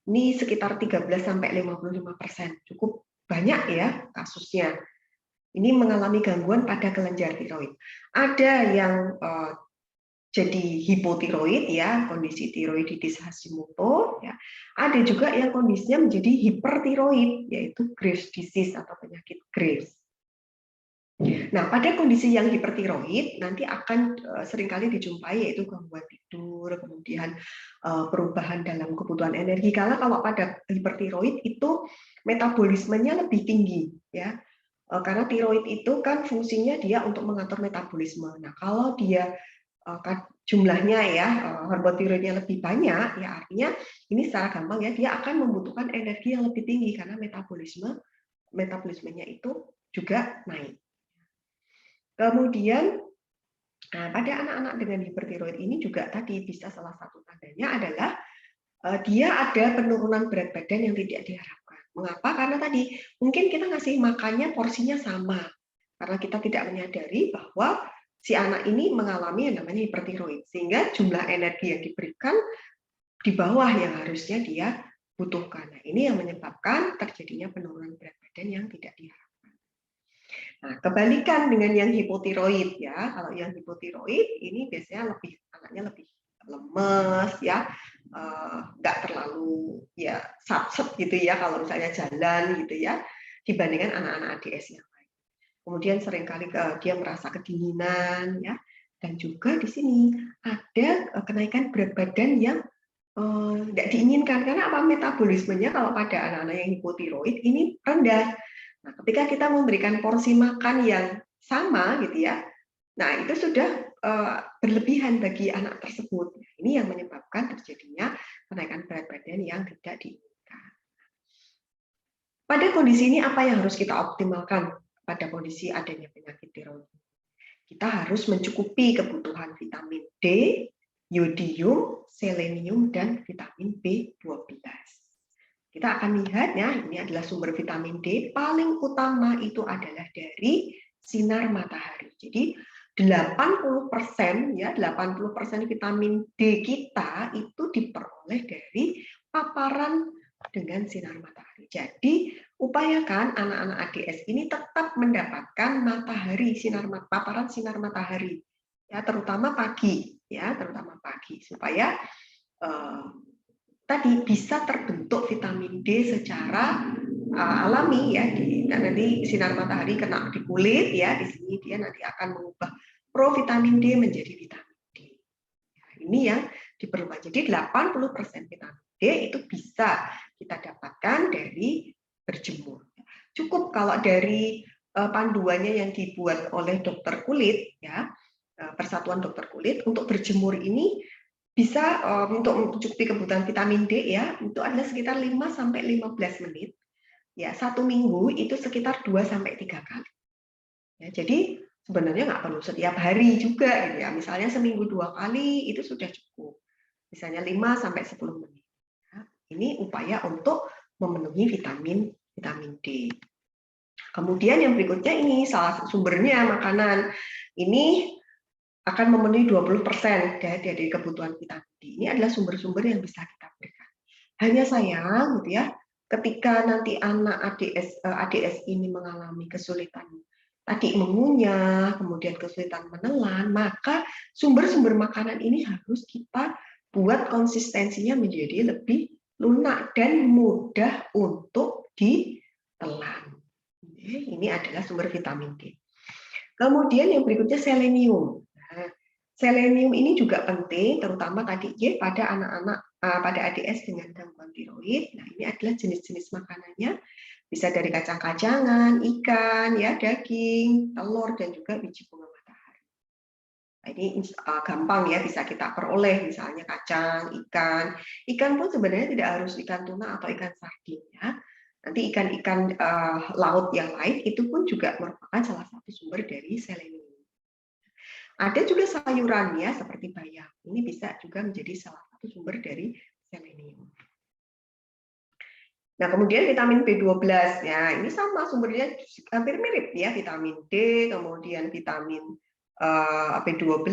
Ini sekitar 13-55%, cukup banyak ya kasusnya. Ini mengalami gangguan pada kelenjar tiroid. Ada yang jadi hipotiroid ya, kondisi tiroiditis Hashimoto ya. Ada juga yang kondisinya menjadi hipertiroid yaitu Graves disease atau penyakit Graves. Nah, pada kondisi yang hipertiroid nanti akan seringkali dijumpai yaitu gangguan tidur, kemudian perubahan dalam kebutuhan energi. Karena kalau pada hipertiroid itu metabolismenya lebih tinggi ya. Karena tiroid itu kan fungsinya dia untuk mengatur metabolisme. Nah, kalau dia jumlahnya ya hormon tiroidnya lebih banyak, ya artinya ini secara gampang ya dia akan membutuhkan energi yang lebih tinggi karena metabolismenya itu juga naik. Kemudian pada anak-anak dengan hipertiroid ini juga tadi bisa salah satu tandanya adalah dia ada penurunan berat badan yang tidak diharapkan. Mengapa? Karena tadi mungkin kita ngasih makannya porsinya sama, karena kita tidak menyadari bahwa si anak ini mengalami yang namanya hipertiroid, sehingga jumlah energi yang diberikan di bawah yang harusnya dia butuhkan. Nah, ini yang menyebabkan terjadinya penurunan berat badan yang tidak diharapkan. Nah, kebalikan dengan yang hipotiroid ya, kalau yang hipotiroid ini biasanya anaknya lebih lemes ya, nggak terlalu ya sat-set gitu ya kalau misalnya jalan gitu ya, dibandingkan anak-anak ADS yang lain. Kemudian seringkali dia merasa kedinginan ya, dan juga di sini ada kenaikan berat badan yang nggak diinginkan karena apa, metabolismenya kalau pada anak-anak yang hipotiroid ini rendah. Nah, ketika kita memberikan porsi makan yang sama gitu ya, nah itu sudah berlebihan bagi anak tersebut. Ini yang menyebabkan terjadinya kenaikan berat badan yang tidak diinginkan. Pada kondisi ini apa yang harus kita optimalkan pada kondisi adanya penyakit tiroid? Kita harus mencukupi kebutuhan vitamin D, yodium, selenium, dan vitamin B12. Kita akan lihat ya, ini adalah sumber vitamin D paling utama itu adalah dari sinar matahari. Jadi 80% ya, 80% vitamin D kita itu diperoleh dari paparan dengan sinar matahari. Jadi upayakan anak-anak ADS ini tetap mendapatkan paparan sinar matahari ya, terutama pagi supaya tadi bisa terbentuk vitamin D secara alami ya, nanti sinar matahari kena di kulit ya, di sini dia nanti akan mengubah provitamin D menjadi vitamin D. Nah, ini yang diperlukan. Jadi 80% vitamin D itu bisa kita dapatkan dari berjemur. Cukup kalau dari panduannya yang dibuat oleh dokter kulit ya, Persatuan Dokter Kulit, untuk berjemur ini bisa untuk mencukupi kebutuhan vitamin D ya, itu adalah sekitar 5-15 menit. Ya, 1 minggu itu sekitar 2-3 kali. Ya, jadi sebenarnya nggak perlu setiap hari juga gitu ya. Misalnya seminggu 2 kali itu sudah cukup. Misalnya 5-10 menit. Ya. Ini upaya untuk memenuhi vitamin D. Kemudian yang berikutnya ini salah sumbernya makanan. Ini akan memenuhi 20% dari kebutuhan vitamin D. Ini adalah sumber-sumber yang bisa kita berikan. Hanya sayang gitu ya, ketika nanti anak ADS ini mengalami kesulitan tadi mengunyah, kemudian kesulitan menelan, maka sumber-sumber makanan ini harus kita buat konsistensinya menjadi lebih lunak dan mudah untuk ditelan. Ini adalah sumber vitamin D. Kemudian yang berikutnya selenium. Nah, selenium ini juga penting, terutama tadi pada anak-anak pada ADS dengan gangguan tiroid. Nah, ini adalah jenis-jenis makanannya. Bisa dari kacang-kacangan, ikan, ya, daging, telur, dan juga biji bunga matahari. Nah, ini gampang ya, bisa kita peroleh, misalnya kacang, ikan. Ikan pun sebenarnya tidak harus ikan tuna atau ikan sardin ya. Nanti ikan-ikan laut yang lain itu pun juga merupakan salah satu sumber dari selenium. Ada juga sayuran ya, seperti bayam. Ini bisa juga menjadi salah satu sumber dari selenium. Nah, kemudian vitamin B12 ya, ini sama sumbernya hampir mirip ya, vitamin D, kemudian vitamin B12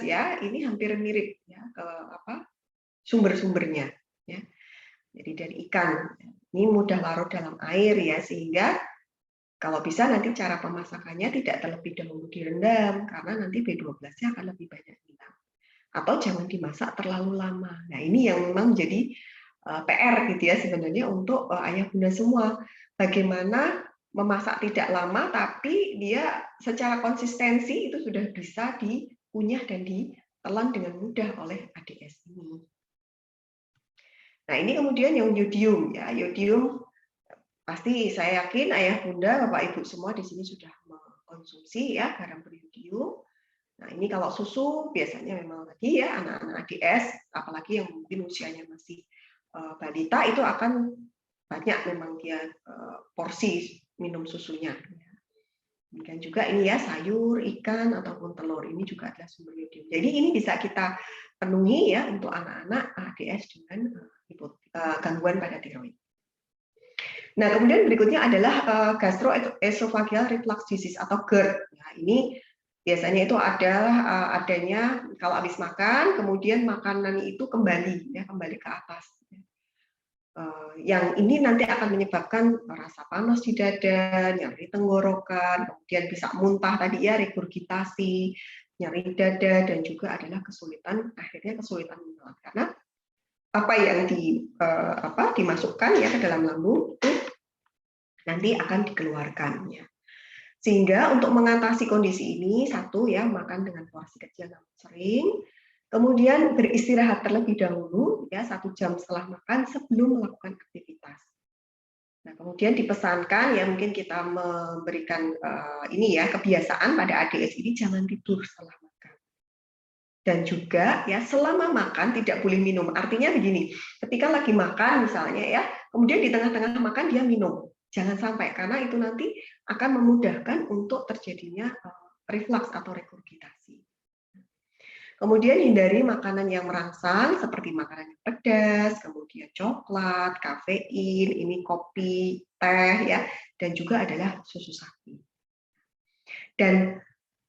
ya, ini hampir mirip ya ke sumber-sumbernya ya. Jadi dari ikan. Ini mudah larut dalam air ya, sehingga kalau bisa nanti cara pemasakannya tidak terlebih dahulu direndam karena nanti B12-nya akan lebih banyak hilang. Atau jangan dimasak terlalu lama. Nah, ini yang memang menjadi PR gitu ya sebenarnya untuk ayah bunda semua. Bagaimana memasak tidak lama tapi dia secara konsistensi itu sudah bisa dikunyah dan ditelan dengan mudah oleh ADS ini. Nah, ini kemudian yang yodium ya. Yodium pasti saya yakin ayah bunda, bapak ibu semua di sini sudah mengkonsumsi ya garam beriodium. Nah, ini kalau susu biasanya memang lagi ya anak-anak ADS, apalagi yang mungkin usianya masih balita itu akan banyak memang dia porsi minum susunya. Demikian juga ini ya sayur, ikan ataupun telur ini juga adalah sumber yodium. Jadi ini bisa kita penuhi ya untuk anak-anak ADS dengan gangguan pada tiroid. Nah, kemudian berikutnya adalah gastroesophageal reflux disease atau GERD. Nah, ini biasanya itu adanya kalau habis makan, kemudian makanan itu kembali ke atas. Yang ini nanti akan menyebabkan rasa panas di dada, nyeri tenggorokan, kemudian bisa muntah tadi ya, regurgitasi, nyeri dada, dan juga adalah akhirnya kesulitan menelan karena apa yang dimasukkan ya ke dalam lambung itu nanti akan dikeluarkan ya. Sehingga untuk mengatasi kondisi ini, satu ya, makan dengan porsi kecil dan sering, kemudian beristirahat terlebih dahulu ya 1 jam setelah makan sebelum melakukan aktivitas. Nah, kemudian dipesankan ya mungkin kita memberikan ini ya kebiasaan pada ADS ini jangan tidur setelah makan. Dan juga ya selama makan tidak boleh minum. Artinya begini, ketika lagi makan misalnya ya, kemudian di tengah-tengah makan dia minum. Jangan sampai karena itu nanti akan memudahkan untuk terjadinya reflux atau regurgitasi. Kemudian hindari makanan yang merangsang seperti makanan yang pedas, kemudian coklat, kafein, ini kopi, teh ya, dan juga adalah susu sapi. Dan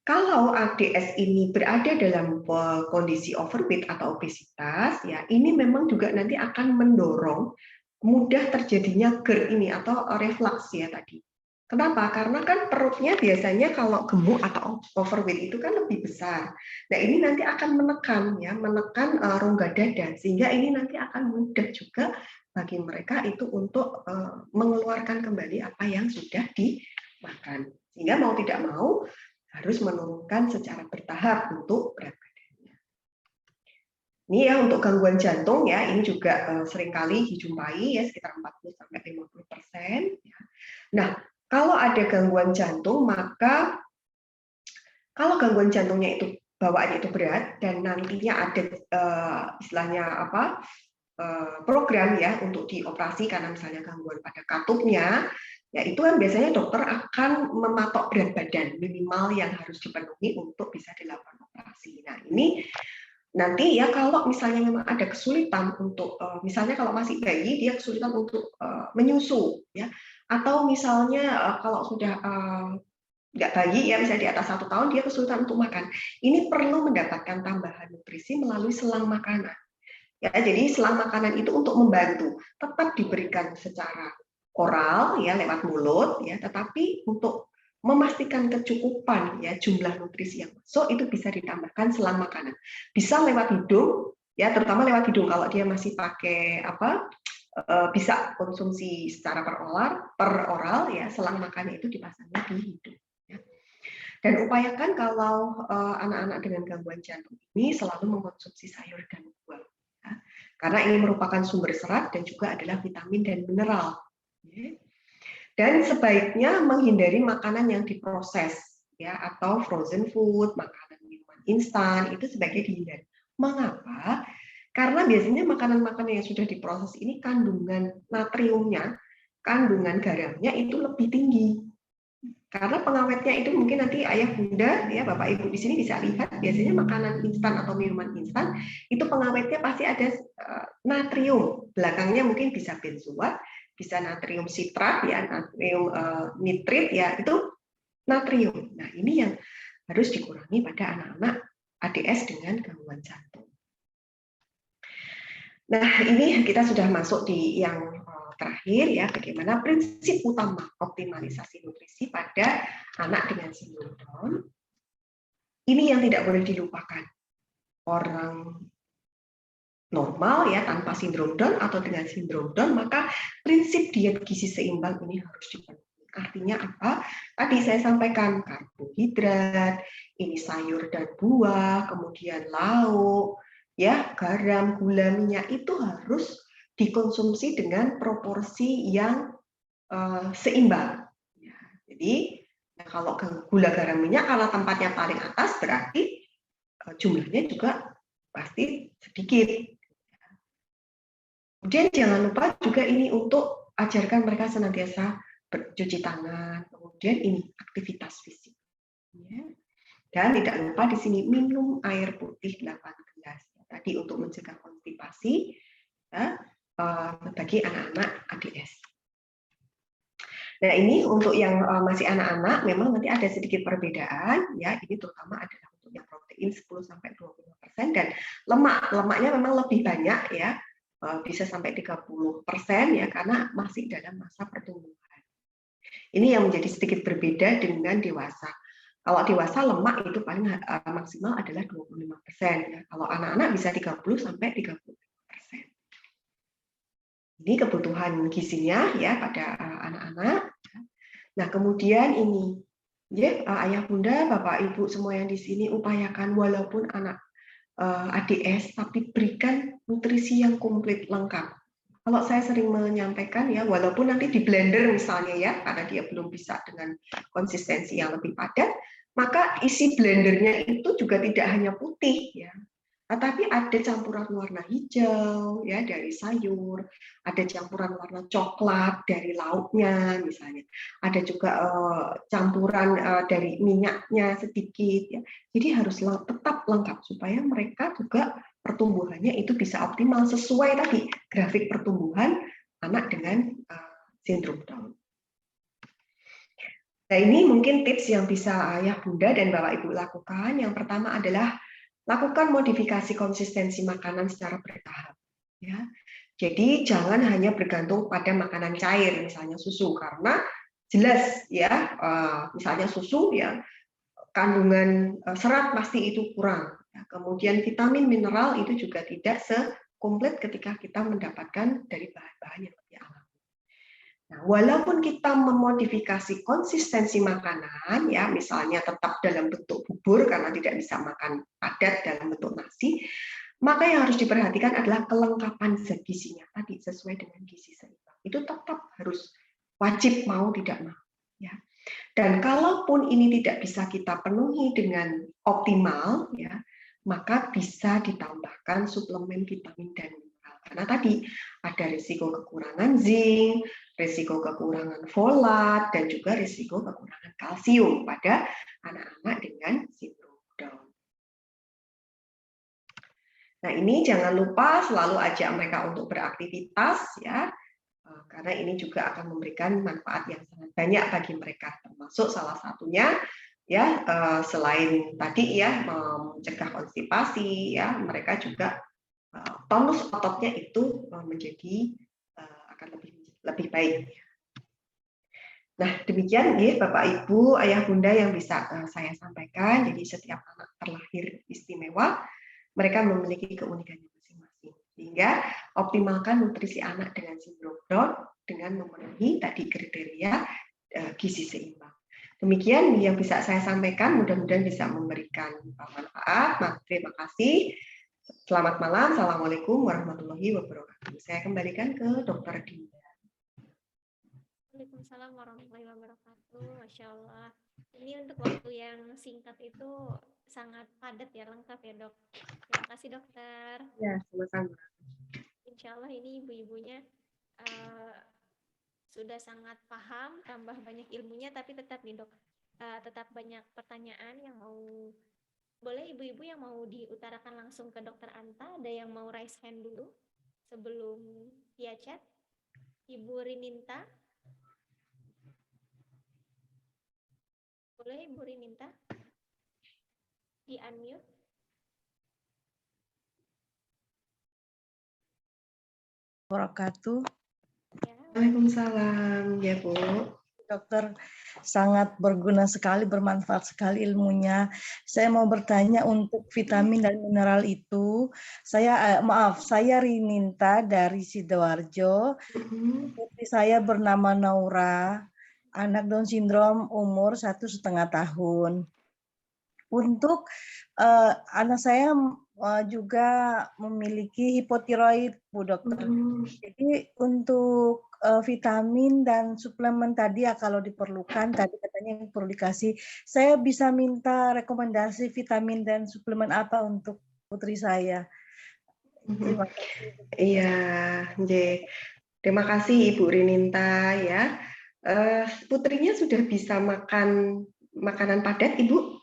kalau ADS ini berada dalam kondisi overweight atau obesitas, ya ini memang juga nanti akan mendorong mudah terjadinya GERD ini atau reflux ya tadi. Kenapa? Karena kan perutnya biasanya kalau gemuk atau overweight itu kan lebih besar. Nah, ini nanti akan menekan rongga dada sehingga ini nanti akan mudah juga bagi mereka itu untuk mengeluarkan kembali apa yang sudah dimakan. Sehingga mau tidak mau harus menurunkan secara bertahap untuk berat badannya. Ini ya untuk gangguan jantung ya, ini juga seringkali dijumpai ya sekitar 40-50%. Ya. Nah, kalau ada gangguan jantung, maka kalau gangguan jantungnya itu bawaannya itu berat dan nantinya ada istilahnya program ya untuk dioperasi karena misalnya gangguan pada katupnya, ya itu kan biasanya dokter akan mematok berat badan minimal yang harus dipenuhi untuk bisa dilakukan operasi. Nah, ini nanti ya kalau misalnya memang ada kesulitan untuk misalnya kalau masih bayi dia kesulitan untuk menyusu ya, atau misalnya kalau sudah nggak bayi ya misalnya di atas 1 tahun dia kesulitan untuk makan, ini perlu mendapatkan tambahan nutrisi melalui selang makanan ya. Jadi selang makanan itu untuk membantu tetap diberikan secara oral ya lewat mulut ya, tetapi untuk memastikan kecukupan ya jumlah nutrisi yang masuk itu bisa ditambahkan selang makanan. Bisa lewat hidung ya, terutama lewat hidung kalau dia masih pakai bisa konsumsi secara per oral ya, selang makannya itu dipasangnya di hidung. Ya. Dan upayakan kalau anak-anak dengan gangguan jantung ini selalu mengkonsumsi sayur dan buah. Ya. Karena ini merupakan sumber serat dan juga adalah vitamin dan mineral. Ya. Dan sebaiknya menghindari makanan yang diproses ya, atau frozen food, makanan minuman instan itu sebaiknya dihindari. Mengapa? Karena biasanya makanan-makanan yang sudah diproses ini kandungan natriumnya, kandungan garamnya itu lebih tinggi. Karena pengawetnya itu mungkin nanti ayah bunda ya bapak ibu di sini bisa lihat biasanya makanan instan atau minuman instan itu pengawetnya pasti ada natrium, belakangnya mungkin bisa benzoat, bisa natrium sitrat ya, natrium nitrit ya, itu natrium. Nah, ini yang harus dikurangi pada anak-anak ADS dengan gangguan jantung. Nah, ini kita sudah masuk di yang terakhir ya, bagaimana prinsip utama optimalisasi nutrisi pada anak dengan sindrom Down. Ini yang tidak boleh dilupakan. Orang normal ya tanpa sindrom Down atau dengan sindrom Down, maka prinsip diet gizi seimbang ini harus dipenuhi. Artinya apa? Tadi saya sampaikan karbohidrat, ini sayur dan buah, kemudian lauk, ya garam, gula, minyak itu harus dikonsumsi dengan proporsi yang seimbang. Ya, jadi kalau gula, garam, minyak kalau tempatnya paling atas berarti jumlahnya juga pasti sedikit. Kemudian jangan lupa juga ini untuk ajarkan mereka senantiasa bercuci tangan, kemudian ini aktivitas fisik. Ya. Dan tidak lupa di sini minum air putih 8 gelas. Tadi untuk mencegah konstipasi ya, bagi anak-anak ADS. Nah ini untuk yang masih anak-anak memang nanti ada sedikit perbedaan ya. Ini terutama adalah untuk yang protein 10-25% dan lemaknya memang lebih banyak ya. Bisa sampai 30% ya karena masih dalam masa pertumbuhan. Ini yang menjadi sedikit berbeda dengan dewasa. Kalau dewasa lemak itu paling maksimal adalah 25%. Ya. Kalau anak-anak bisa 30-35%. Ini kebutuhan gizinya ya pada anak-anak. Nah kemudian ini, ya ayah bunda, bapak ibu semua yang di sini upayakan walaupun anak ADS, tapi berikan nutrisi yang komplit lengkap. Kalau saya sering menyampaikan ya, walaupun nanti di blender misalnya ya, karena dia belum bisa dengan konsistensi yang lebih padat, maka isi blendernya itu juga tidak hanya putih ya, tetapi ada campuran warna hijau ya dari sayur, ada campuran warna coklat dari lauknya misalnya, ada juga campuran dari minyaknya sedikit ya. Jadi harus tetap lengkap supaya mereka juga pertumbuhannya itu bisa optimal sesuai tadi grafik pertumbuhan anak dengan sindrom Down. Nah ini mungkin tips yang bisa ayah bunda dan bapak ibu lakukan. Yang pertama adalah lakukan modifikasi konsistensi makanan secara bertahap. Ya. Jadi jangan hanya bergantung pada makanan cair, misalnya susu, karena jelas ya, misalnya susu ya kandungan serat pasti itu kurang. Ya. Kemudian vitamin, mineral itu juga tidak sekomplit ketika kita mendapatkan dari bahan-bahan yang lebih alami. Nah, walaupun kita memodifikasi konsistensi makanan, ya misalnya tetap dalam bentuk bubur karena tidak bisa makan padat dalam bentuk nasi, maka yang harus diperhatikan adalah kelengkapan zat gizinya tadi sesuai dengan gizi seimbang. Itu tetap harus wajib mau tidak mau. Ya. Dan kalaupun ini tidak bisa kita penuhi dengan optimal, ya maka bisa ditambahkan suplemen vitamin dan mineral. Karena tadi ada risiko kekurangan zinc, risiko kekurangan folat, dan juga risiko kekurangan kalsium pada anak-anak dengan sindrom Down. Nah, ini jangan lupa selalu ajak mereka untuk beraktivitas ya, karena ini juga akan memberikan manfaat yang sangat banyak bagi mereka, termasuk salah satunya ya selain tadi ya mencegah konstipasi ya, mereka juga tonus ototnya itu menjadi akan lebih baik. Nah, demikian ya Bapak Ibu, Ayah Bunda yang bisa saya sampaikan. Jadi setiap anak terlahir istimewa, mereka memiliki keunikannya masing-masing. Sehingga optimalkan nutrisi anak dengan sindrom Down dengan memenuhi tadi kriteria gizi seimbang. Demikian yang bisa saya sampaikan, mudah-mudahan bisa memberikan manfaat. Terima kasih. Selamat malam. Assalamualaikum warahmatullahi wabarakatuh. Saya kembalikan ke Dr. Dinda. Waalaikumsalam warahmatullahi wabarakatuh. Masya Allah. Ini untuk waktu yang singkat itu sangat padat ya, lengkap ya dok. Terima kasih dokter. Ya, sama-sama. Insya Allah ini ibu-ibunya sudah sangat paham, tambah banyak ilmunya, tapi tetap nih dok, tetap banyak pertanyaan yang mau, boleh ibu-ibu yang mau diutarakan langsung ke dokter Anta, ada yang mau raise hand dulu sebelum via chat. Ibu Rininta. Boleh Ibu Rininta di unmute. Wabarakatuh. Ya. Waalaikumsalam, ya Bu. Dokter, sangat berguna sekali, bermanfaat sekali ilmunya. Saya mau bertanya untuk vitamin dan mineral itu. Saya Rininta dari Sidoarjo. Putri saya bernama Naura, anak Down syndrome, umur 1,5 tahun. Untuk anak saya juga memiliki hipotiroid, Bu Dokter. Jadi untuk vitamin dan suplemen tadi ya kalau diperlukan, tadi katanya yang perlu dikasih, saya bisa minta rekomendasi vitamin dan suplemen apa untuk putri saya. Terima kasih. Iya, terima kasih Ibu Rininta ya. Putrinya sudah bisa makan makanan padat, Ibu?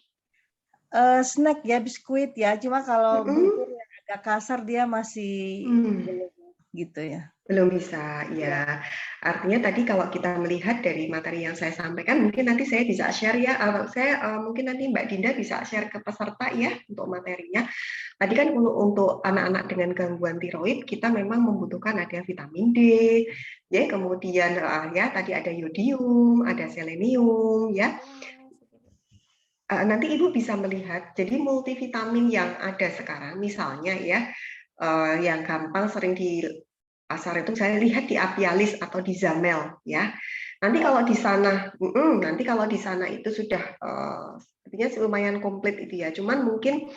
Snack ya, biskuit ya. Cuma kalau bubur yang agak kasar dia masih belum gitu ya. Belum bisa, ya. Artinya tadi kalau kita melihat dari materi yang saya sampaikan, mungkin nanti saya bisa share ya. Mungkin nanti Mbak Dinda bisa share ke peserta ya untuk materinya. Tadi kan untuk anak-anak dengan gangguan tiroid, kita memang membutuhkan ada vitamin D, ya, kemudian ya tadi ada yodium, ada selenium, ya. Nanti Ibu bisa melihat, jadi multivitamin yang ada sekarang, misalnya ya, yang gampang sering di pasar itu saya lihat di Apialis atau di Zamel ya. Nanti kalau di sana itu sudah artinya lumayan komplit itu ya. Cuman mungkin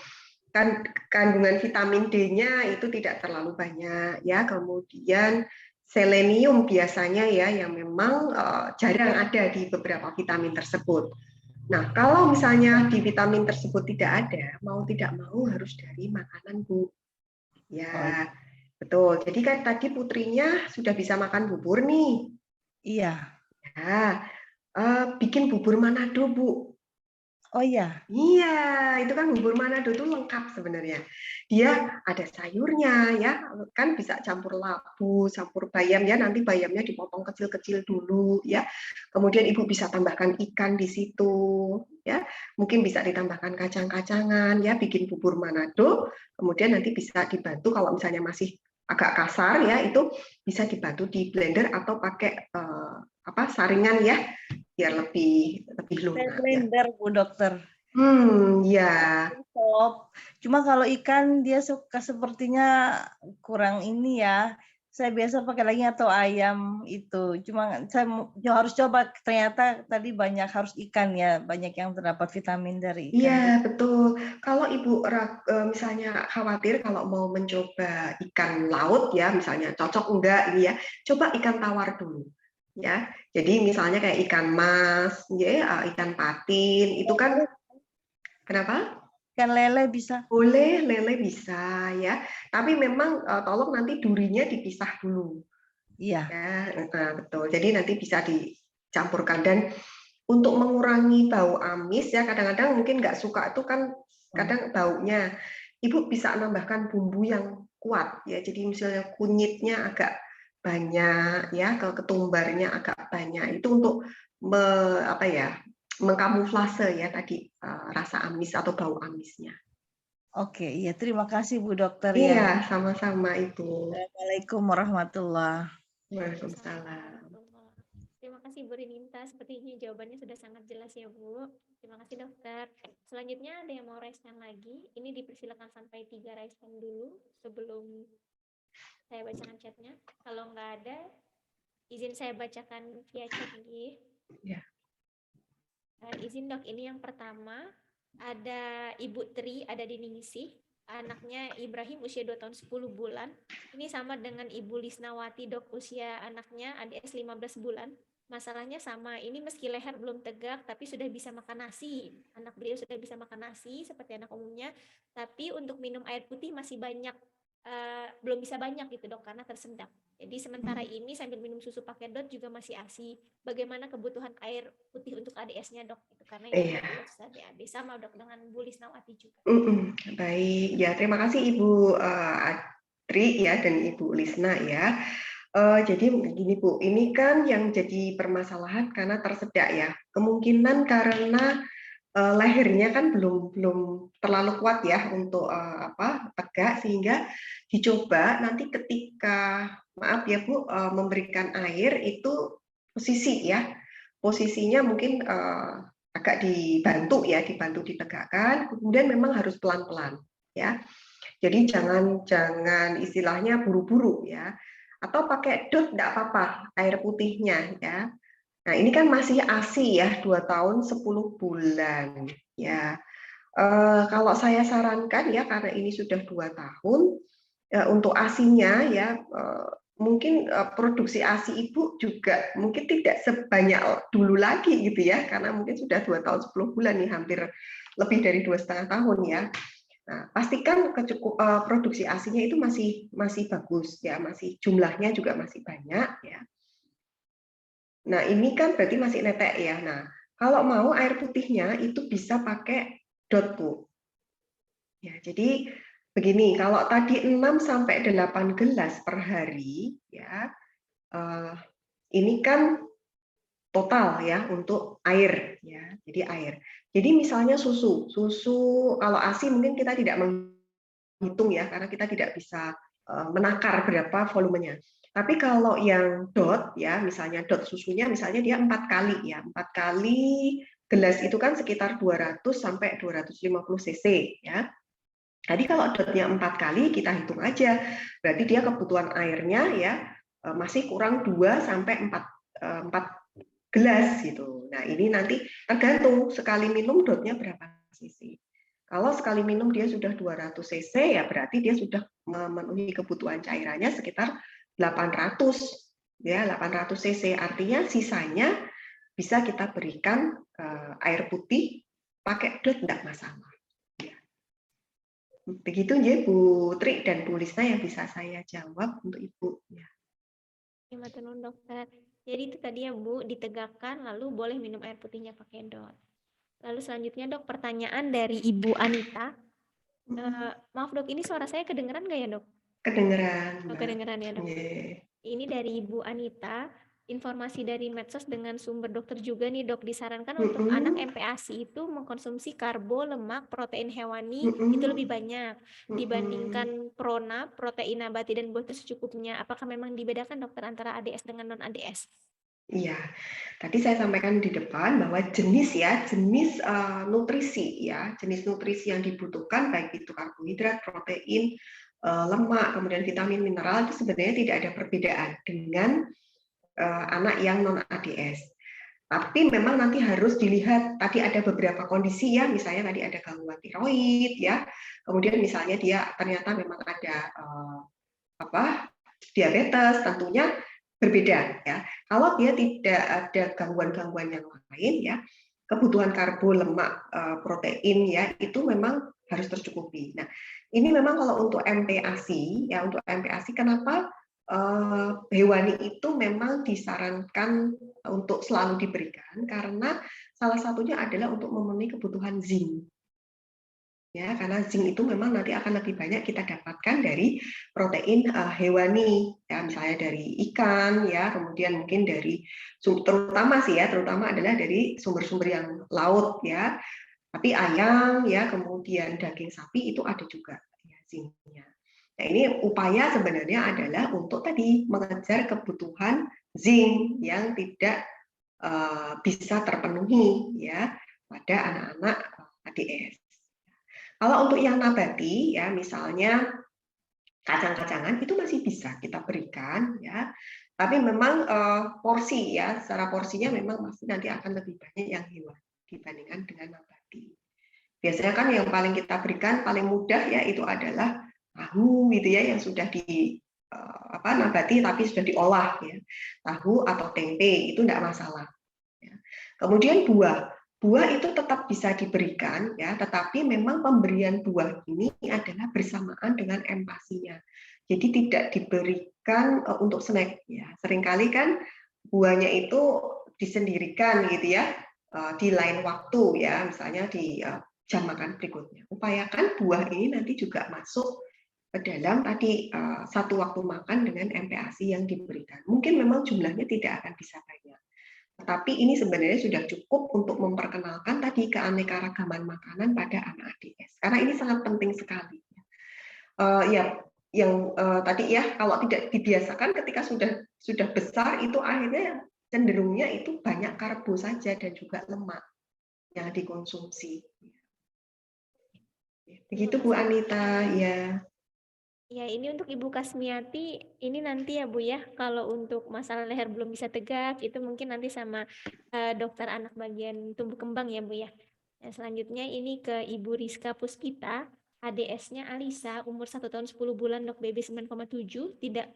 kan kandungan vitamin D-nya itu tidak terlalu banyak ya. Kemudian selenium biasanya ya yang memang jarang ada di beberapa vitamin tersebut. Nah, kalau misalnya di vitamin tersebut tidak ada, mau tidak mau harus dari makanan, Bu. Ya. Betul. Jadi kan tadi putrinya sudah bisa makan bubur nih. Iya. Ya, bikin bubur Manado, Bu. Oh iya. Iya, itu kan bubur Manado itu lengkap sebenarnya. Dia ada sayurnya ya, kan bisa campur labu, campur bayam ya. Nanti bayamnya dipotong kecil-kecil dulu ya. Kemudian Ibu bisa tambahkan ikan di situ ya. Mungkin bisa ditambahkan kacang-kacangan ya, bikin bubur Manado. Kemudian nanti bisa dibantu kalau misalnya masih agak kasar ya, itu bisa dibantu di blender atau pakai saringan ya, biar lebih lunak. Blender ya. Bu Dokter. Ya. Cuma kalau ikan dia suka sepertinya kurang ini ya. Saya biasa pakai lagi atau ayam itu. Cuma saya harus coba, ternyata tadi banyak harus ikan ya, banyak yang terdapat vitamin dari ikan. Iya, betul. Kalau Ibu misalnya khawatir kalau mau mencoba ikan laut ya, misalnya cocok enggak ini ya, coba ikan tawar dulu. Ya. Jadi misalnya kayak ikan mas, ya, ikan patin, itu kan kenapa? Ikan lele bisa. Boleh, lele bisa ya. Tapi memang tolong nanti durinya dipisah dulu. Iya. Ya, betul. Jadi nanti bisa dicampurkan, dan untuk mengurangi bau amis ya, kadang-kadang mungkin nggak suka itu kan kadang baunya. Ibu bisa menambahkan bumbu yang kuat ya. Jadi misalnya kunyitnya agak banyak ya, ketumbarnya agak banyak. Itu untuk apa ya, mengkamuflase ya tadi rasa amis atau bau amisnya. Oke, iya terima kasih Bu Dokter ya. Iya, sama-sama Ibu. Assalamualaikum warahmatullahi. Waalaikumsalam. Terima kasih Bu Rininta, sepertinya jawabannya sudah sangat jelas ya Bu. Terima kasih dokter. Selanjutnya ada yang mau raise hand lagi. Ini dipersilakan sampai 3 raise hand dulu sebelum saya bacakan chatnya. Kalau nggak ada, izin saya bacakan via chat nih. Ya. Izin dok, ini yang pertama ada Ibu Tri, ada di Ningsih. Anaknya Ibrahim usia 2 tahun 10 bulan. Ini sama dengan Ibu Lisnawati dok, usia anaknya ADS 15 bulan. Masalahnya sama, ini meski leher belum tegak tapi sudah bisa makan nasi. Anak beliau sudah bisa makan nasi seperti anak umumnya, tapi untuk minum air putih masih banyak, belum bisa banyak gitu dok karena tersendat. Jadi sementara ini sambil minum susu pakai dot juga masih ASI. Bagaimana kebutuhan air putih untuk ADS-nya dok? Itu karena ini AD sama dok dengan Bu Lisnawati juga. Baik, ya terima kasih Ibu Tri ya dan Ibu Lisna ya. Jadi begini Bu, ini kan yang jadi permasalahan karena tersedak ya. Kemungkinan karena lehernya kan belum terlalu kuat ya untuk tegak, sehingga dicoba nanti ketika maaf ya Bu memberikan air itu posisinya mungkin agak dibantu ditegakkan, kemudian memang harus pelan-pelan ya. Jadi jangan istilahnya buru-buru ya, atau pakai dot enggak apa-apa air putihnya ya. Nah, ini kan masih ASI ya, 2 tahun 10 bulan ya. Kalau saya sarankan ya, karena ini sudah 2 tahun, untuk ASI-nya ya, mungkin produksi ASI Ibu juga mungkin tidak sebanyak dulu lagi gitu ya, karena mungkin sudah 2 tahun 10 bulan nih, hampir lebih dari 2,5 tahun ya. Nah, pastikan produksi ASI-nya itu masih bagus ya, masih jumlahnya juga masih banyak ya. Nah, ini kan berarti masih netek ya. Nah, kalau mau air putihnya itu bisa pakai dot, Bu. Ya, jadi begini, kalau tadi 6 sampai 8 gelas per hari ya. Ini kan total ya untuk air ya. Jadi air. Jadi misalnya susu kalau ASI mungkin kita tidak menghitung ya, karena kita tidak bisa menakar berapa volumenya. Tapi kalau yang dot ya, misalnya dot susunya misalnya dia 4 kali ya, 4 kali gelas itu kan sekitar 200 sampai 250 cc ya. Jadi kalau dotnya 4 kali kita hitung aja, berarti dia kebutuhan airnya ya masih kurang 2 sampai 4 gelas gitu. Nah, ini nanti tergantung sekali minum dotnya berapa cc. Kalau sekali minum dia sudah 200 cc ya berarti dia sudah memenuhi kebutuhan cairannya sekitar 800 ya, 800 cc. Artinya sisanya bisa kita berikan air putih pakai dot enggak masalah. Ya. Begitu ya Bu Tri dan Bu Lisna yang bisa saya jawab untuk Ibu ya. Terima kasih dokter. Jadi itu tadi ya Bu, ditegakkan lalu boleh minum air putihnya pakai dot. Lalu selanjutnya dok, pertanyaan dari Ibu Anita. Maaf dok, ini suara saya kedengeran nggak ya dok? Kedengeran. Oh, kedengeran ya dok. Yeah. Ini dari Ibu Anita. Informasi dari medsos dengan sumber dokter juga nih dok, disarankan untuk anak MPASI itu mengkonsumsi karbo, lemak, protein hewani itu lebih banyak dibandingkan prona, protein nabati dan buah secukupnya. Apakah memang dibedakan dokter antara ADS dengan non ADS? Iya, tadi saya sampaikan di depan bahwa jenis nutrisi ya, jenis nutrisi yang dibutuhkan baik itu karbohidrat, protein, lemak, kemudian vitamin, mineral itu sebenarnya tidak ada perbedaan dengan anak yang non ADS. Tapi memang nanti harus dilihat, tadi ada beberapa kondisi ya, misalnya tadi ada gangguan tiroid ya, kemudian misalnya dia ternyata memang ada diabetes, tentunya berbeda ya. Kalau dia tidak ada gangguan-gangguan yang lain ya, kebutuhan karbo, lemak, protein ya itu memang harus tercukupi. Nah, ini memang kalau untuk MPASI ya, untuk MPASI kenapa hewani itu memang disarankan untuk selalu diberikan karena salah satunya adalah untuk memenuhi kebutuhan zinc. ya, karena zinc itu memang nanti akan lebih banyak kita dapatkan dari protein hewani, ya, misalnya dari ikan, ya, kemudian mungkin dari terutama adalah dari sumber-sumber yang laut, ya, tapi ayam, ya, kemudian daging sapi itu ada juga, ya, zincnya. Nah, ini upaya sebenarnya adalah untuk tadi mengejar kebutuhan zinc yang tidak bisa terpenuhi, ya, pada anak-anak ADS. Kalau untuk yang nabati, ya, misalnya kacang-kacangan itu masih bisa kita berikan, ya, tapi memang porsi, ya, secara porsinya memang masih nanti akan lebih banyak yang hewani dibandingkan dengan nabati. Biasanya kan yang paling kita berikan paling mudah, ya, itu adalah tahu, gitu ya, yang sudah di nabati tapi sudah diolah, ya, tahu atau tempe itu tidak masalah. Ya. Kemudian buah itu tetap bisa diberikan, ya, tetapi memang pemberian buah ini adalah bersamaan dengan empasinya. Jadi tidak diberikan untuk snack, ya. Seringkali kan buahnya itu disendirikan, gitu ya, di lain waktu, ya, misalnya di jam makan berikutnya. Upayakan buah ini nanti juga masuk ke dalam tadi satu waktu makan dengan MPASI yang diberikan. Mungkin memang jumlahnya tidak akan bisa banyak. Tetapi ini sebenarnya sudah cukup untuk memperkenalkan tadi keanekaragaman makanan pada anak ADS. Karena ini sangat penting sekali. Ya, yang tadi, ya, kalau tidak dibiasakan ketika sudah besar itu akhirnya cenderungnya itu banyak karbo saja dan juga lemak yang dikonsumsi. Begitu Bu Anita, ya. Ya, ini untuk Ibu Kasmiati, ini nanti ya Bu ya, kalau untuk masalah leher belum bisa tegak, itu mungkin nanti sama dokter anak bagian tumbuh kembang ya Bu ya. Nah, selanjutnya ini ke Ibu Rizka Puspita, ADS-nya Alisa, umur 1 tahun 10 bulan, dok BB 9,7, tidak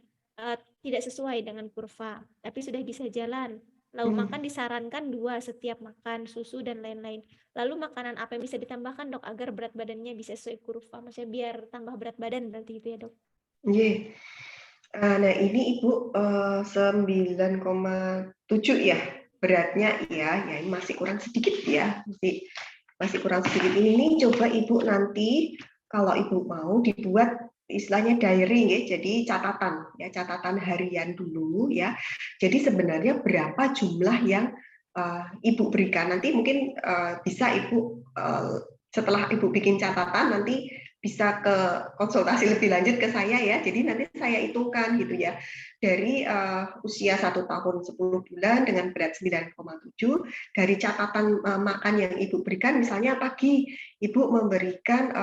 sesuai dengan kurva, tapi sudah bisa jalan. Lalu makan disarankan 2 setiap makan, susu dan lain-lain. Lalu makanan apa yang bisa ditambahkan dok agar berat badannya bisa sesuai kurva? Maksudnya biar tambah berat badan berarti itu ya dok? Iya. Nah, ini Ibu 9,7 ya beratnya, ya, ini masih kurang sedikit, ya, masih kurang sedikit. Ini coba Ibu nanti kalau Ibu mau dibuat istilahnya diary, ya, jadi catatan harian dulu, ya. Jadi sebenarnya berapa jumlah yang Ibu berikan, nanti mungkin bisa Ibu setelah Ibu bikin catatan nanti bisa ke konsultasi lebih lanjut ke saya, ya. Jadi nanti saya hitungkan, gitu ya, dari usia 1 tahun 10 bulan dengan berat 9,7, dari catatan makan yang Ibu berikan, misalnya pagi Ibu memberikan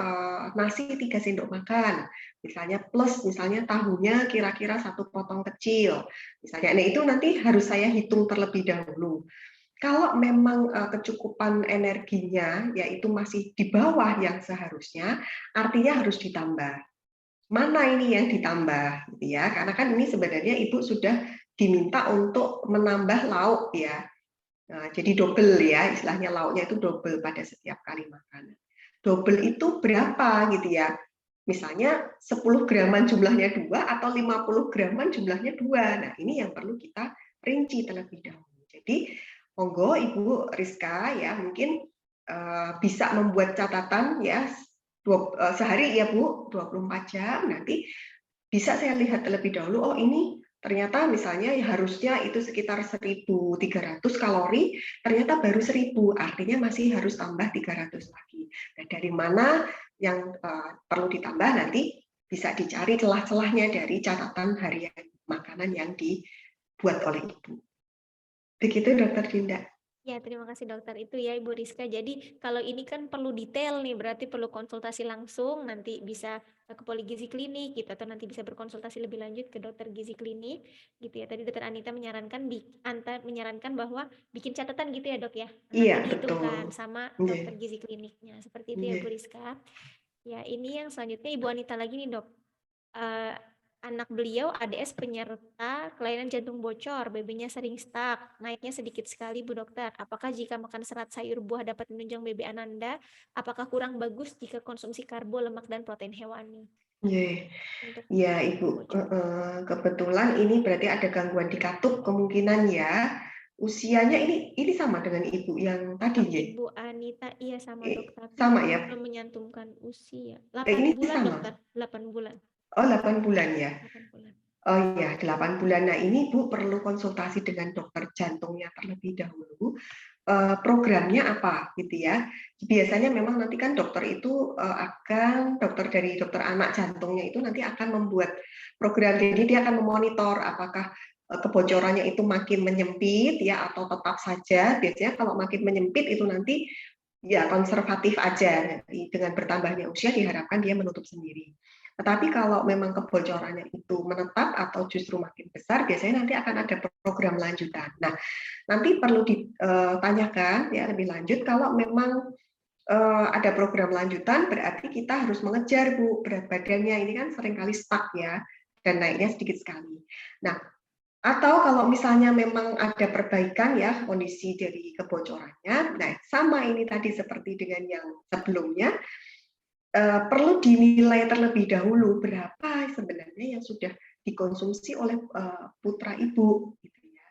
nasi 3 sendok makan, misalnya plus misalnya tahunya kira-kira 1 potong kecil, misalnya. Nah, itu nanti harus saya hitung terlebih dahulu. Kalau memang kecukupan energinya yaitu masih di bawah yang seharusnya, artinya harus ditambah. Mana ini yang ditambah, gitu ya? Karena kan ini sebenarnya Ibu sudah diminta untuk menambah lauk, ya. Nah, jadi double, ya, istilahnya lauknya itu double pada setiap kali makan. Double itu berapa, gitu ya? Misalnya 10 graman jumlahnya 2 atau 50 graman jumlahnya 2. Nah, ini yang perlu kita rinci terlebih dahulu. Jadi monggo Ibu Rizka, ya, mungkin bisa membuat catatan, ya, sehari, ya Bu, 24 jam, nanti bisa saya lihat terlebih dahulu, oh ini ternyata misalnya harusnya itu sekitar 1.300 kalori, ternyata baru 1.000, artinya masih harus tambah 300 lagi. Nah, dari mana yang perlu ditambah nanti bisa dicari celah-celahnya dari catatan harian makanan yang dibuat oleh Ibu. Begitu Dokter Dinda. Ya, terima kasih dokter. Itu ya Ibu Rizka. Jadi kalau ini kan perlu detail nih, berarti perlu konsultasi langsung, nanti bisa ke poligizi klinik gitu, atau nanti bisa berkonsultasi lebih lanjut ke dokter gizi klinik gitu ya. Tadi dokter Anita menyarankan bahwa bikin catatan gitu ya dok ya. Nanti Iya, dihitungkan betul. sama Iya. dokter gizi kliniknya. Seperti itu ya Iya. Bu Rizka. Ya, ini yang selanjutnya Ibu Anita lagi nih dok. Anak beliau ADS penyerta kelainan jantung bocor, BB-nya sering stuck, naiknya sedikit sekali Bu Dokter. Apakah jika makan serat sayur buah dapat menunjang BB Ananda? Apakah kurang bagus jika konsumsi karbo, lemak, dan protein hewani? Ya Ibu, kebetulan ini berarti ada gangguan di katup kemungkinan, ya. Usianya ini sama dengan Ibu yang tadi, ya? Ibu Anita, iya sama dok, tapi Sama ya? belum menyantumkan usia. 8 Ini bulan sama. dokter, 8 bulan. Oh, 8 bulan ya? 8 bulan. Oh iya, 8 bulan. Nah, ini Bu perlu konsultasi dengan dokter jantungnya terlebih dahulu. Programnya apa gitu ya. Biasanya memang nanti kan dokter itu dokter anak jantungnya itu nanti akan membuat program. Jadi dia akan memonitor apakah kebocorannya itu makin menyempit ya atau tetap saja. Biasanya kalau makin menyempit itu nanti ya konservatif aja. Nanti dengan bertambahnya usia diharapkan dia menutup sendiri. Tetapi kalau memang kebocorannya itu menetap atau justru makin besar, biasanya nanti akan ada program lanjutan. Nah, nanti perlu ditanyakan ya lebih lanjut kalau memang ada program lanjutan, berarti kita harus mengejar Bu berat badannya. Ini kan seringkali stuck ya dan naiknya sedikit sekali. Nah, atau kalau misalnya memang ada perbaikan ya kondisi dari kebocorannya, nah sama ini tadi seperti dengan yang sebelumnya, perlu dinilai terlebih dahulu berapa sebenarnya yang sudah dikonsumsi oleh putra ibu. Gitu ya.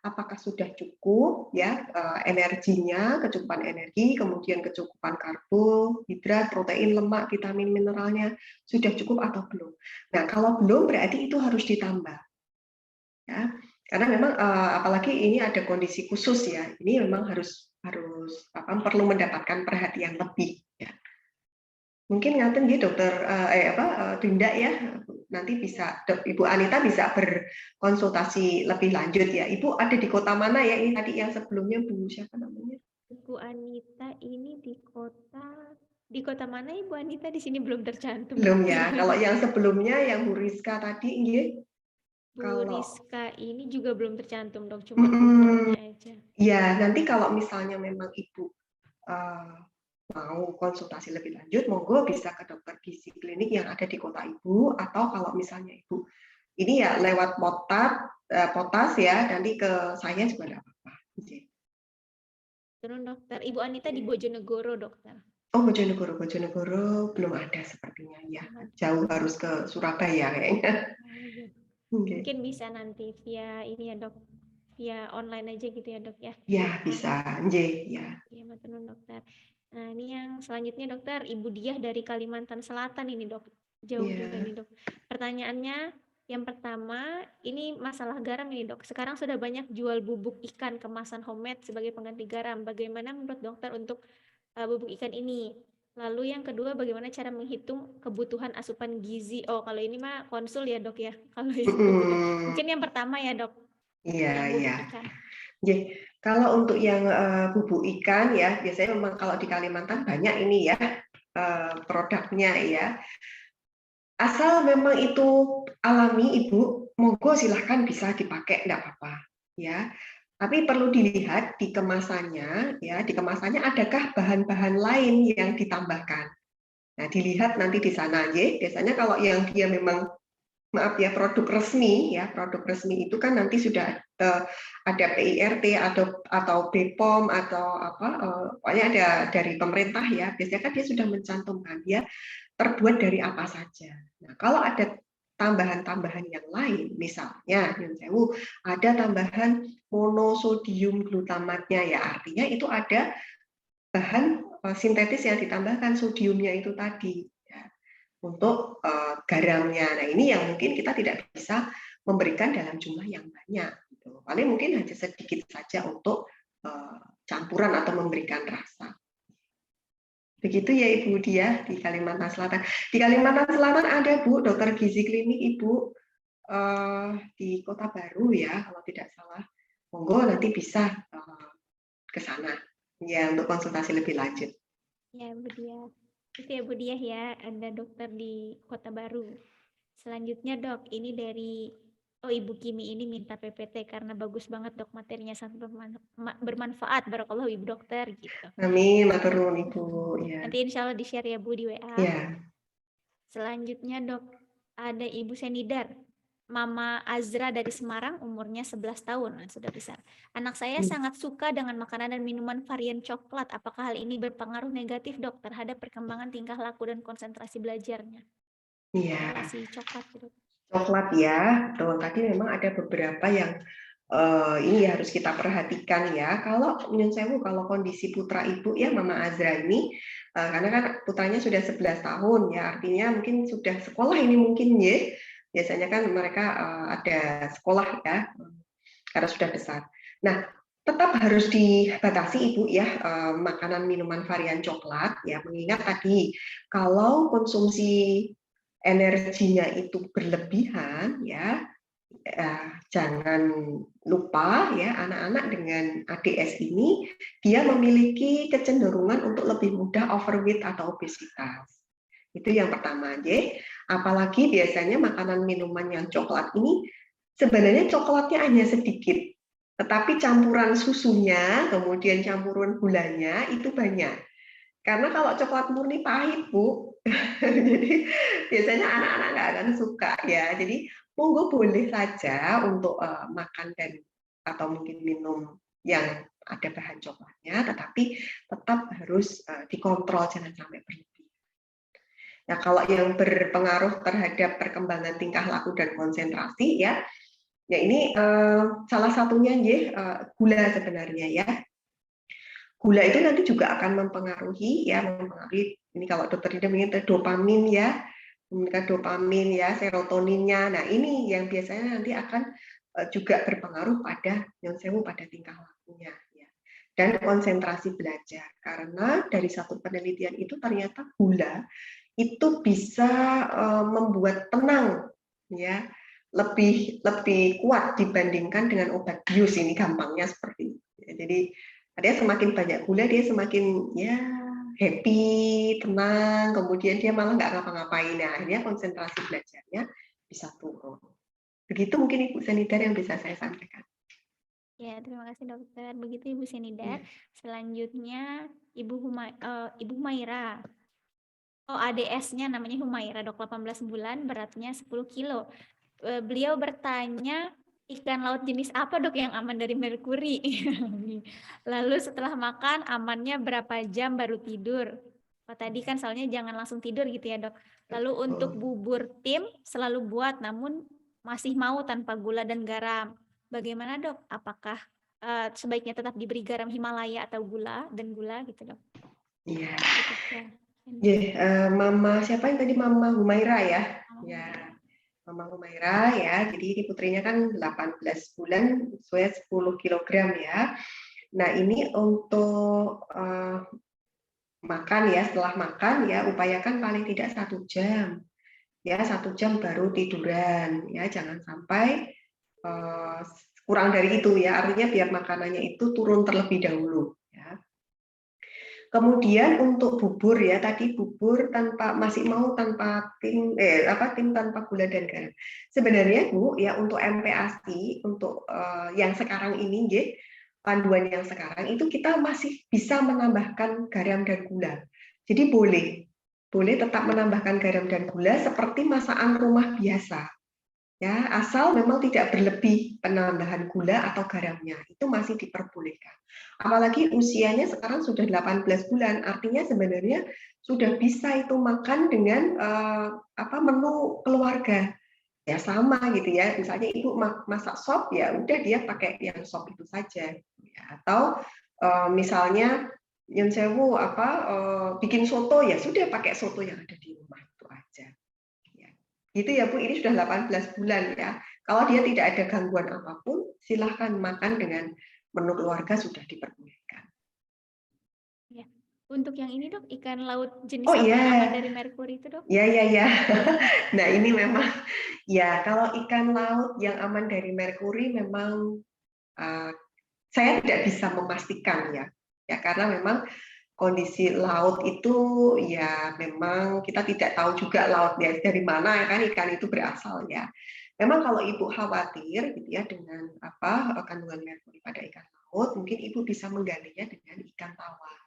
Apakah sudah cukup ya energinya, kecukupan energi, kemudian kecukupan karbohidrat, protein, lemak, vitamin, mineralnya sudah cukup atau belum. Nah kalau belum berarti itu harus ditambah. Ya, karena memang apalagi ini ada kondisi khusus ya, ini memang harus perlu mendapatkan perhatian lebih. Ya. Mungkin ngaten gitu dokter Dinda ya, nanti bisa Ibu Anita bisa berkonsultasi lebih lanjut ya. Ibu ada di kota mana ya? Ini tadi yang sebelumnya Bu siapa namanya? Ibu Anita ini di kota mana Ibu Anita? Di sini belum tercantum. Belum ya. Kalau yang sebelumnya yang Bu Rizka tadi, nggih. Bu Rizka ini juga belum tercantum dok, cuma umurnya aja. Ya, nanti kalau misalnya memang Ibu mau konsultasi lebih lanjut, monggo bisa ke dokter gizi klinik yang ada di kota Ibu, atau kalau misalnya Ibu ini ya lewat potas ya, nanti ke saya juga tidak apa-apa. Terus dokter, Ibu Anita di Bojonegoro dokter. Oh, Bojonegoro belum ada sepertinya ya. Jauh harus ke Surabaya kayaknya. Mungkin bisa nanti via ini ya dok, via online aja gitu ya dok ya. Ya bisa, ya. Iya betul dokter. Nah ini yang selanjutnya dokter, Ibu Diah dari Kalimantan Selatan ini dok, jauh juga nih dok. Pertanyaannya yang pertama, ini masalah garam ini dok. Sekarang sudah banyak jual bubuk ikan kemasan homemade sebagai pengganti garam. Bagaimana menurut dokter untuk bubuk ikan ini? Lalu yang kedua, bagaimana cara menghitung kebutuhan asupan gizi? Oh, kalau ini mah konsul ya dok ya. Kalau yang mungkin yang pertama ya dok. Iya. Kalau untuk yang bubuk ikan ya, biasanya memang kalau di Kalimantan banyak ini ya produknya ya. Asal memang itu alami Ibu, monggo silahkan bisa dipakai, enggak apa-apa ya. Tapi perlu dilihat di kemasannya ya, di kemasannya adakah bahan-bahan lain yang ditambahkan. Nah, dilihat nanti di sana ya. Biasanya kalau yang dia memang produk resmi ya, produk resmi itu kan nanti sudah ada PIRT atau BPOM atau pokoknya ada dari pemerintah ya. Biasanya kan dia sudah mencantumkan dia terbuat dari apa saja. Nah, kalau ada tambahan-tambahan yang lain, misalnya ada tambahan monosodium glutamatnya ya, artinya itu ada bahan sintetis yang ditambahkan sodiumnya itu tadi ya, untuk garamnya. Nah ini yang mungkin kita tidak bisa memberikan dalam jumlah yang banyak. Gitu. Paling mungkin hanya sedikit saja untuk campuran atau memberikan rasa. Begitu ya Ibu Diah di Kalimantan Selatan. Di Kalimantan Selatan ada Bu dokter gizi klinik Ibu di Kota Baru ya kalau tidak salah. Monggo nanti bisa ke sana ya untuk konsultasi lebih lanjut. Ya Bu Diah. Itu ya Bu Diah ya, ada dokter di Kota Baru. Selanjutnya dok, ini dari Ibu Kimi ini minta PPT karena bagus banget dok, materinya sangat bermanfaat. Barakallahu Ibu dokter gitu. Amin, matur nuwun Ibu. Ya. Nanti insya Allah di-share ya Bu di WA. Ya. Selanjutnya dok, ada Ibu Senidar, Mama Azra dari Semarang, umurnya 11 tahun, sudah besar. Anak saya sangat suka dengan makanan dan minuman varian coklat. Apakah hal ini berpengaruh negatif dok terhadap perkembangan tingkah laku dan konsentrasi belajarnya? Iya. Si coklat gitu. Coklat ya, tuh tadi memang ada beberapa yang ini harus kita perhatikan ya. Kalau nyun sewu, kalau kondisi putra ibu ya Mama Azra ini, karena kan putranya sudah 11 tahun ya, artinya mungkin sudah sekolah ini mungkin ya. Biasanya kan mereka ada sekolah ya, karena sudah besar. Nah, tetap harus dibatasi ibu ya makanan minuman varian coklat ya, mengingat tadi kalau konsumsi energinya itu berlebihan ya, jangan lupa ya anak-anak dengan ADS ini dia memiliki kecenderungan untuk lebih mudah overweight atau obesitas. Itu yang pertama, ya. Apalagi biasanya makanan minuman yang coklat ini sebenarnya coklatnya hanya sedikit, tetapi campuran susunya, kemudian campuran gulanya itu banyak. Karena kalau coklat murni pahit, Bu. Jadi biasanya anak-anak nggak akan suka ya. Jadi monggo boleh saja untuk makan dan atau mungkin minum yang ada bahan coklatnya, tetapi tetap harus dikontrol jangan sampai berlebih. Nah, kalau yang berpengaruh terhadap perkembangan tingkah laku dan konsentrasi ya ini salah satunya gula sebenarnya ya. Gula itu nanti juga akan mempengaruhi ini kalau dokter Ida mengingat dopamin ya, dopamin ya, serotoninnya. Nah, ini yang biasanya nanti akan juga berpengaruh pada nyun sewu pada tingkah lakunya ya. Dan konsentrasi belajar. Karena dari satu penelitian itu ternyata gula itu bisa membuat tenang ya, lebih kuat dibandingkan dengan obat bius, ini gampangnya seperti itu. Jadi dia semakin banyak gula dia semakin ya happy, tenang, kemudian dia malah nggak ngapa-ngapain. Nah, akhirnya konsentrasi belajarnya bisa turun. Begitu mungkin Ibu Senidar yang bisa saya sampaikan. Ya, terima kasih dokter. Begitu Ibu Senidar. Selanjutnya Ibu Humaira. Oh, ADS-nya namanya Humaira, dok, 18 bulan, beratnya 10 kilo. Beliau bertanya, ikan laut jenis apa dok yang aman dari merkuri? Lalu setelah makan amannya berapa jam baru tidur? Oh, tadi kan soalnya jangan langsung tidur gitu ya dok. Lalu untuk bubur tim selalu buat namun masih mau tanpa gula dan garam. Bagaimana dok? Apakah sebaiknya tetap diberi garam Himalaya atau gula gitu dok? Iya. Yeah. Mama siapa yang tadi, Mama Humaira ya? Ya. Mama Humaira ya, jadi ini putrinya kan 18 bulan, sesuai 10 kg ya. Nah, ini untuk makan ya, setelah makan ya, upayakan paling tidak 1 jam. Ya, 1 jam baru tiduran ya, jangan sampai kurang dari itu ya, artinya biar makanannya itu turun terlebih dahulu ya. Kemudian untuk bubur ya, tadi bubur masih mau tanpa tim tanpa gula dan garam. Sebenarnya Bu ya, untuk MPASI untuk yang sekarang ini panduan yang sekarang itu kita masih bisa menambahkan garam dan gula. Jadi boleh tetap menambahkan garam dan gula seperti masakan rumah biasa. Ya, asal memang tidak berlebih penambahan gula atau garamnya, itu masih diperbolehkan. Apalagi usianya sekarang sudah 18 bulan, artinya sebenarnya sudah bisa itu makan dengan menu keluarga. Ya sama gitu ya, misalnya ibu masak sop ya udah dia pakai yang sop itu saja. Ya, atau misalnya nyun sewu bikin soto ya sudah pakai soto yang ada di rumah itu aja. Gitu ya Bu, ini sudah 18 bulan ya. Kalau dia tidak ada gangguan apapun, silahkan makan dengan menu keluarga sudah diperbolehkan. Ya. Untuk yang ini dok, ikan laut jenis apa yang aman dari merkuri itu dok? Ya. Nah ini memang ya, kalau ikan laut yang aman dari merkuri memang saya tidak bisa memastikan ya karena memang kondisi laut itu ya memang kita tidak tahu juga laut dari mana kan ikan itu berasal ya. Memang kalau ibu khawatir gitu ya dengan kandungan merkuri pada ikan laut, mungkin ibu bisa menggalinya dengan ikan tawar.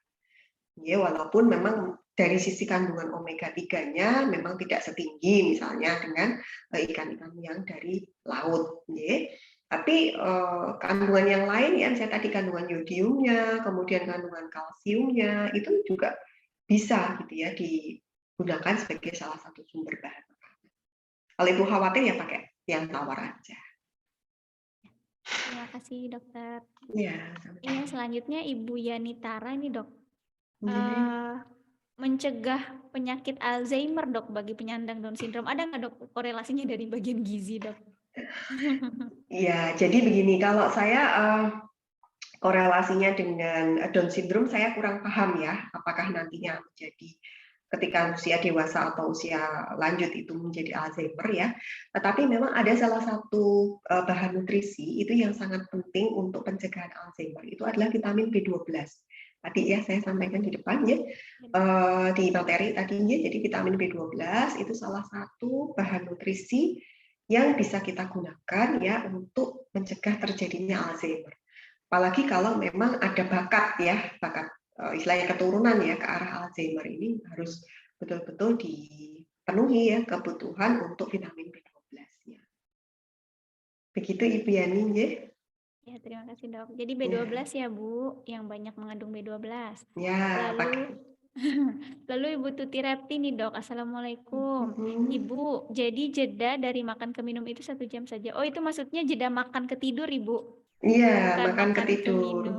Ya, walaupun memang dari sisi kandungan omega 3-nya memang tidak setinggi misalnya dengan ikan-ikan yang dari laut, ya. Tapi kandungan yang lain ya, misalnya tadi kandungan yodiumnya, kemudian kandungan kalsiumnya itu juga bisa gitu ya digunakan sebagai salah satu sumber bahan makanan. Kalau ibu khawatir ya pakai yang tawar aja. Terima kasih dokter. Ya, Iya, selanjutnya Ibu Yanitara nih dok. Iya. Mencegah penyakit Alzheimer dok bagi penyandang Down syndrome. Ada nggak dok korelasinya dari bagian gizi dok? Iya, jadi begini, kalau saya korelasinya dengan Down syndrome saya kurang paham ya, apakah nantinya menjadi ketika usia dewasa atau usia lanjut itu menjadi Alzheimer ya. Tetapi memang ada salah satu bahan nutrisi itu yang sangat penting untuk pencegahan Alzheimer, itu adalah vitamin B12. Tadi ya saya sampaikan di depan ya, di materi tadinya, jadi vitamin B12 itu salah satu bahan nutrisi yang bisa kita gunakan ya untuk mencegah terjadinya Alzheimer. Apalagi kalau memang ada bakat ya, bakat istilahnya keturunan ya ke arah Alzheimer, ini harus betul-betul dipenuhi ya kebutuhan untuk vitamin B12-nya. Begitu Ibu Yani ya. Ya, terima kasih dok. Jadi B12 ya Bu, yang banyak mengandung B12. Ya, Lalu lalu Ibu Tuti Repti nih dok, Assalamualaikum. Ibu, jadi jeda dari makan ke minum itu 1 jam saja. Oh itu maksudnya jeda makan ke tidur Ibu? Iya, Bukan makan ke makan ke tidur. minum.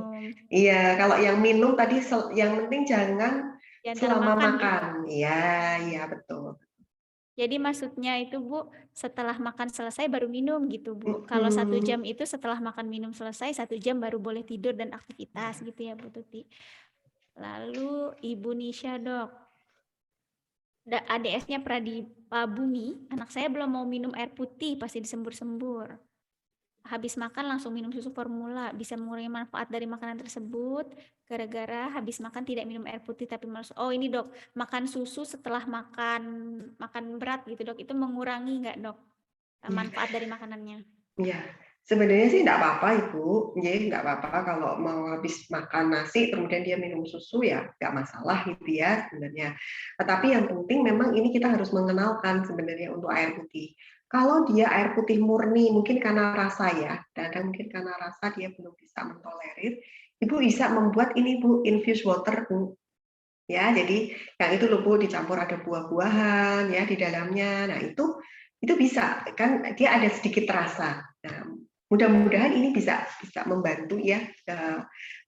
Iya, kalau yang minum tadi yang penting jangan Di antara selama makan gitu. makan. Iya, iya betul. Jadi maksudnya itu Bu, setelah makan selesai baru minum gitu Bu. Kalau 1 jam itu setelah makan minum selesai, 1 jam baru boleh tidur dan aktivitas gitu ya Bu Tuti. Lalu Ibu Nisha dok, ADS-nya Pradipa Bumi, anak saya belum mau minum air putih, pasti disembur-sembur. Habis makan langsung minum susu formula, bisa mengurangi manfaat dari makanan tersebut. Gara-gara habis makan tidak minum air putih tapi malas. Oh ini dok, makan susu setelah makan berat gitu dok, itu mengurangi nggak dok manfaat dari makanannya? Iya, sebenarnya sih enggak apa-apa Ibu. Jadi enggak apa-apa kalau mau habis makan nasi kemudian dia minum susu ya enggak masalah gitu ya sebenarnya. Tetapi yang penting memang ini kita harus mengenalkan sebenarnya untuk air putih. Kalau dia air putih murni mungkin karena rasa ya, dan mungkin karena rasa dia belum bisa mentolerir, Ibu bisa membuat ini Bu, infused water Bu. Ya, jadi yang itu loh Bu dicampur ada buah-buahan ya di dalamnya. Nah, itu bisa kan dia ada sedikit rasa. Nah, mudah-mudahan ini bisa membantu ya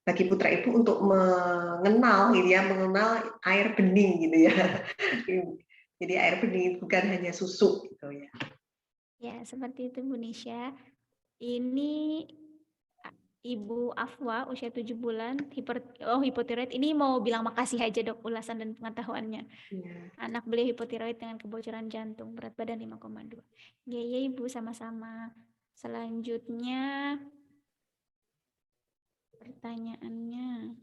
bagi putra Ibu untuk mengenal gitu ya, mengenal air bening gitu ya. Jadi air bening bukan hanya susu gitu ya. Ya, seperti itu Bu Nisha. Ini Ibu Afwa usia 7 bulan, hipotiroid. Ini mau bilang makasih aja dok ulasan dan pengetahuannya. Ya. Anak beliau hipotiroid dengan kebocoran jantung, berat badan 5,2. Ya Ibu, sama-sama. Selanjutnya pertanyaannya,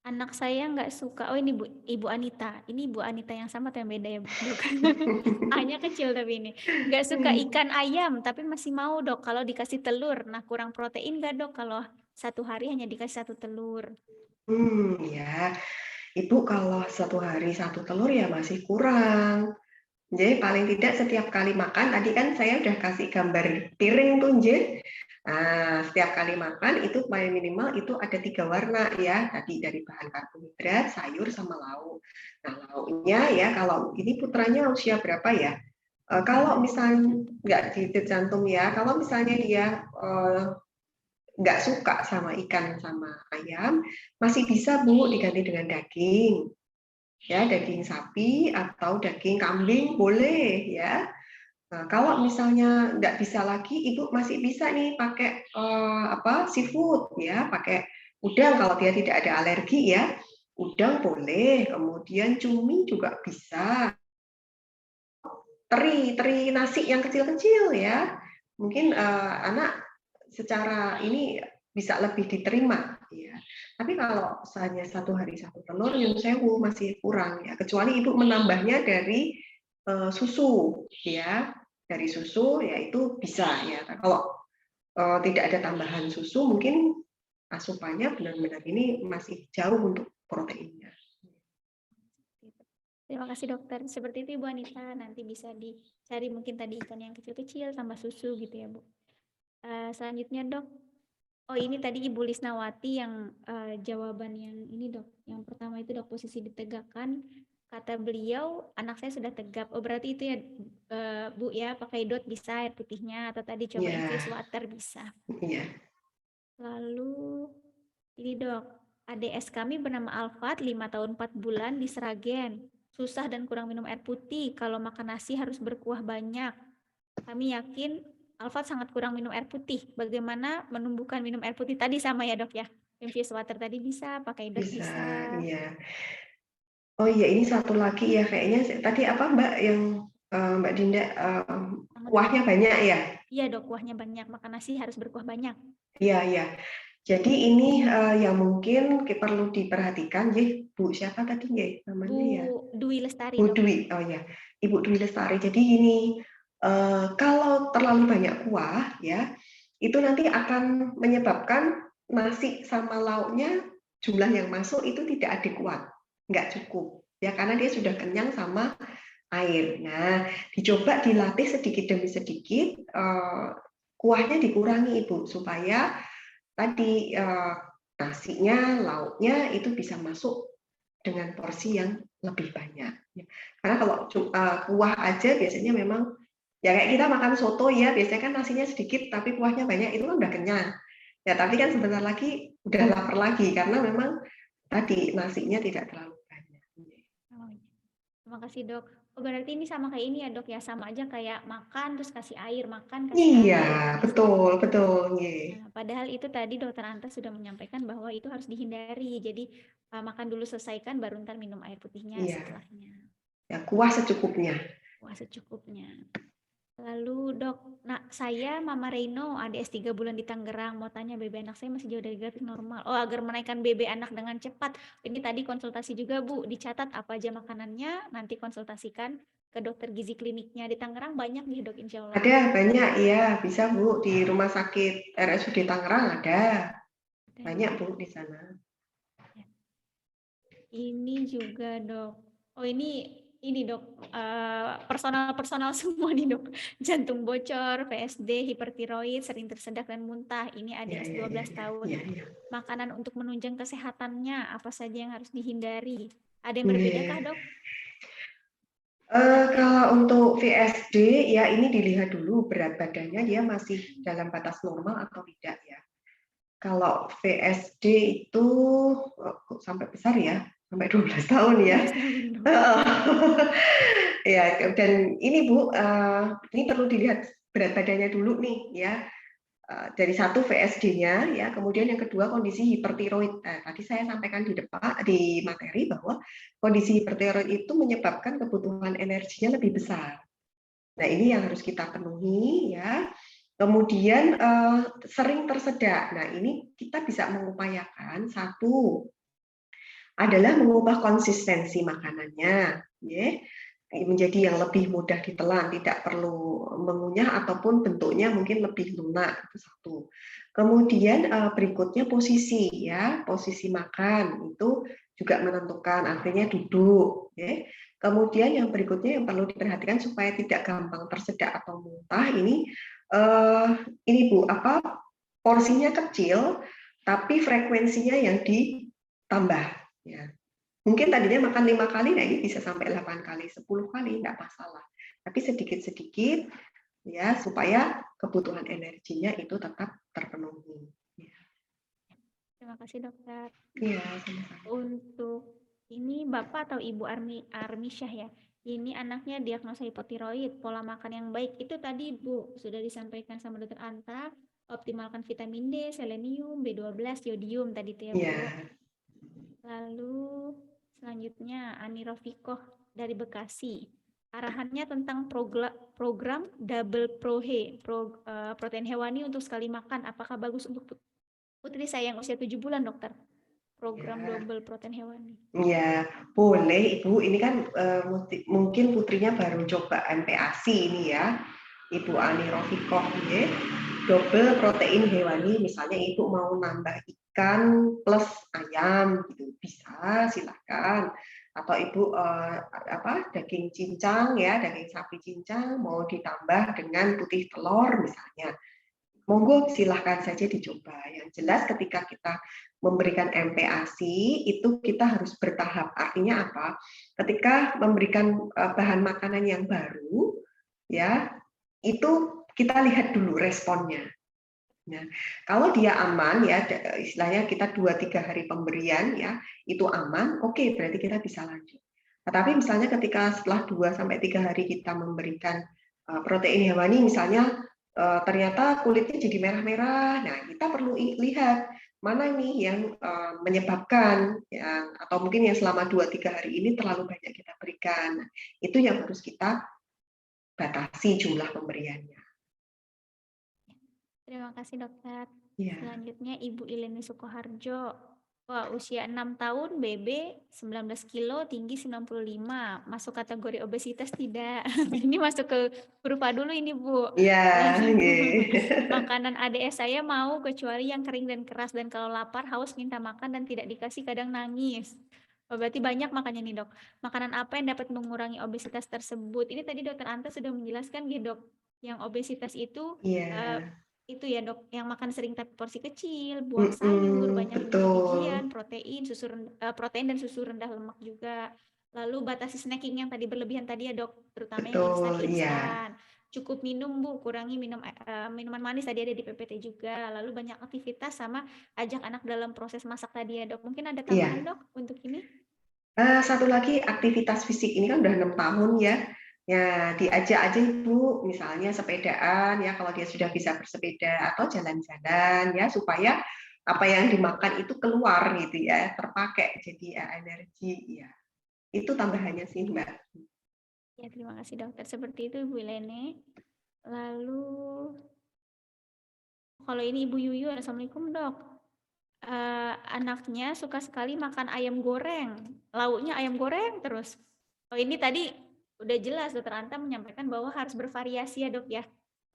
anak saya nggak suka. Oh ini Ibu Anita. Ini Ibu Anita yang sama atau yang beda ya dok? A-nya kecil tapi ini. Nggak suka ikan ayam tapi masih mau dok kalau dikasih telur. Nah kurang protein nggak dok kalau 1 hari hanya dikasih 1 telur? Ya. Ibu kalau 1 hari 1 telur ya masih kurang. Jadi paling tidak setiap kali makan, tadi kan saya udah kasih gambar piring tuh, Nje. Nah, setiap kali makan itu paling minimal itu ada 3 warna ya, tadi dari bahan karbohidrat, sayur, sama lauk. Nah, lauknya ya kalau ini putranya usia berapa ya? Kalau misalnya nggak gigit jantung ya, kalau misalnya dia nggak suka sama ikan sama ayam, masih bisa Bu diganti dengan daging. Ya, daging sapi atau daging kambing boleh ya. Nah, kalau misalnya nggak bisa lagi, Ibu masih bisa nih pakai seafood ya, pakai udang kalau dia tidak ada alergi ya. Udang boleh, kemudian cumi juga bisa. Teri nasi yang kecil-kecil ya. Mungkin anak secara ini bisa lebih diterima ya. Tapi kalau hanya 1 hari 1 telur nyun sewu masih kurang ya, kecuali Ibu menambahnya dari susu ya. Dari susu ya itu bisa ya. Kalau tidak ada tambahan susu mungkin asupannya benar-benar ini masih jauh untuk proteinnya. Terima kasih dokter. Seperti itu Ibu Anita, nanti bisa dicari mungkin tadi ikan yang kecil-kecil tambah susu gitu ya Bu. Selanjutnya dok, oh ini tadi Ibu Lisnawati yang jawaban yang ini dok. Yang pertama itu dok, posisi ditegakkan Kata beliau, anak saya sudah tegap. Oh, berarti itu ya, Bu ya, pakai DOT bisa air putihnya, atau tadi coba Ya, infuse water bisa. iya. Lalu, ini dok, ADS kami bernama Alfat, 5 tahun 4 bulan di Sragen. Susah dan kurang minum air putih, kalau makan nasi harus berkuah banyak. Kami yakin Alfat sangat kurang minum air putih. Bagaimana menumbuhkan minum air putih tadi sama ya dok ya? Infuse water tadi bisa, pakai DOT Bisa, bisa. iya. Oh iya, ini satu lagi ya kayaknya tadi apa Mbak yang Mbak Dinda kuahnya banyak ya? Iya dok, kuahnya banyak. Makan nasi harus berkuah banyak. Iya, iya. Jadi ini yang mungkin perlu diperhatikan, ya Bu siapa tadi ya namanya Bu ya? Dwi Lestari Bu dok. Dwi, oh ya, Ibu Dwi Lestari. Jadi gini, kalau terlalu banyak kuah ya, itu nanti akan menyebabkan nasi sama lauknya jumlah yang masuk itu tidak adekuat, nggak cukup ya karena dia sudah kenyang sama air. Nah, dicoba dilatih sedikit demi sedikit, kuahnya dikurangi Ibu supaya tadi nasinya, lauknya itu bisa masuk dengan porsi yang lebih banyak. Karena kalau kuah aja biasanya memang ya kayak kita makan soto ya, biasanya kan nasinya sedikit tapi kuahnya banyak itu kan udah kenyang. Ya tapi kan sebentar lagi udah lapar lagi karena memang tadi nasinya tidak terlalu banyak. Oh, terima kasih dok. Oh, berarti ini sama kayak ini ya dok ya, sama aja kayak makan terus kasih air, makan kasih Iya, air. betul, betul. Nah, padahal itu tadi dokter Anta sudah menyampaikan bahwa itu harus dihindari. Jadi makan dulu selesaikan baru ntar minum air putihnya Iya. setelahnya. Ya, kuah secukupnya. Wah, secukupnya. Lalu dok, nah saya Mama Reino, ADS 3 bulan di Tangerang, mau tanya BB anak saya masih jauh dari grafik normal. Oh, agar menaikkan BB anak dengan cepat. Ini tadi konsultasi juga Bu, dicatat apa aja makanannya, nanti konsultasikan ke dokter gizi kliniknya di Tangerang banyak nih dok, insya Allah. Ada banyak ya, bisa Bu di Rumah Sakit RSUD Tangerang ada. Banyak Bu di sana. Ini juga dok. Oh ini dok, personal semua nih dok. Jantung bocor, PSD, hipertiroid, sering tersedak dan muntah. Ini ADS 12 tahun. Ya. Makanan untuk menunjang kesehatannya, apa saja yang harus dihindari? Ada yang berbedakah dok? Kalau untuk VSD ya ini dilihat dulu berat badannya dia masih dalam batas normal atau tidak ya. Kalau VSD itu sampai besar ya, sampai 12 tahun ya. Ya, dan ini Bu, ini perlu dilihat berat badannya dulu nih ya. Dari satu VSD-nya ya, kemudian yang kedua kondisi hipertiroid. Tadi saya sampaikan di materi bahwa kondisi hipertiroid itu menyebabkan kebutuhan energinya lebih besar. Nah, ini yang harus kita penuhi ya. Kemudian sering tersedak. Nah, ini kita bisa mengupayakan satu adalah mengubah konsistensi makanannya, ya, menjadi yang lebih mudah ditelan, tidak perlu mengunyah ataupun bentuknya mungkin lebih lunak, itu satu. Kemudian berikutnya posisi, ya, posisi makan itu juga menentukan, artinya duduk, ya. Kemudian yang berikutnya yang perlu diperhatikan supaya tidak gampang tersedak atau muntah ini Bu, porsinya kecil tapi frekuensinya yang ditambah. Ya. Mungkin tadinya makan 5 kali, nah ini bisa sampai 8 kali, 10 kali, nggak masalah. Tapi sedikit-sedikit ya supaya kebutuhan energinya itu tetap terpenuhi. Ya. Terima kasih dokter. Iya, sama-sama. Untuk ini Bapak atau Ibu Armisyah ya, ini anaknya diagnosa hipotiroid, pola makan yang baik itu tadi Bu sudah disampaikan sama dokter Anta, optimalkan vitamin D, selenium, B12, yodium tadi itu ya Bu. Ya. Lalu selanjutnya Ani Rofikoh dari Bekasi. Arahannya tentang program double protein hewani untuk sekali makan. Apakah bagus untuk putri saya yang usia 7 bulan, dokter? Program double protein hewani. Ya, boleh Ibu. Ini kan mungkin putrinya baru coba MPASI ini ya. Ibu Ani Rofikoh ya. Double protein hewani, misalnya Ibu mau nambah ikan plus ayam gitu, bisa silakan. Atau Ibu daging cincang ya, daging sapi cincang mau ditambah dengan putih telur misalnya. monggo silahkan saja dicoba. Yang jelas ketika kita memberikan MPASI itu kita harus bertahap. Artinya apa? Ketika memberikan bahan makanan yang baru, ya itu kita lihat dulu responnya. Nah, kalau dia aman ya, istilahnya kita 2-3 hari pemberian ya, itu aman, oke, berarti kita bisa lanjut. Tetapi misalnya ketika setelah 2-3 hari kita memberikan protein hewani, misalnya ternyata kulitnya jadi merah-merah, nah kita perlu lihat mana nih yang menyebabkan, ya, atau mungkin yang selama 2-3 hari ini terlalu banyak kita berikan. Nah, itu yang harus kita batasi jumlah pemberiannya. Terima kasih dokter. Ya. Selanjutnya Ibu Ileni Sukoharjo. Wah, usia 6 tahun, BB 19 kilo, tinggi 95. Masuk kategori obesitas tidak? Ini masuk ke huruf A dulu ini, Bu. Iya. Makanan ADS saya mau kecuali yang kering dan keras, dan kalau lapar haus minta makan dan tidak dikasih kadang nangis. Oh, berarti banyak makannya nih, Dok. Makanan apa yang dapat mengurangi obesitas tersebut? Ini tadi Dokter Anta sudah menjelaskan ya, Dok. Yang obesitas itu itu ya, Dok, yang makan sering tapi porsi kecil, buang sayur, banyak biji-bijian, protein dan susu rendah lemak juga. Lalu batasi snacking yang tadi berlebihan tadi ya, Dok, terutama yang instan. Cukup minum, Bu, kurangi minuman manis, tadi ada di PPT juga. Lalu banyak aktivitas sama ajak anak dalam proses masak tadi ya, Dok. Mungkin ada tambahan, Dok, untuk ini? Satu lagi, aktivitas fisik ini kan udah 6 tahun ya. Ya, diajak aja Ibu, misalnya sepedaan ya kalau dia sudah bisa bersepeda, atau jalan-jalan ya supaya apa yang dimakan itu keluar gitu ya, terpakai jadi energi ya. Itu tambahannya sih, Mbak. Ya, terima kasih dokter. Seperti itu Ibu Ilene. Lalu kalau ini Ibu Yuyu, Assalamualaikum, Dok. Anaknya suka sekali makan ayam goreng, lauknya ayam goreng terus. Oh, ini tadi udah jelas Dokter Anta menyampaikan bahwa harus bervariasi ya, Dok ya.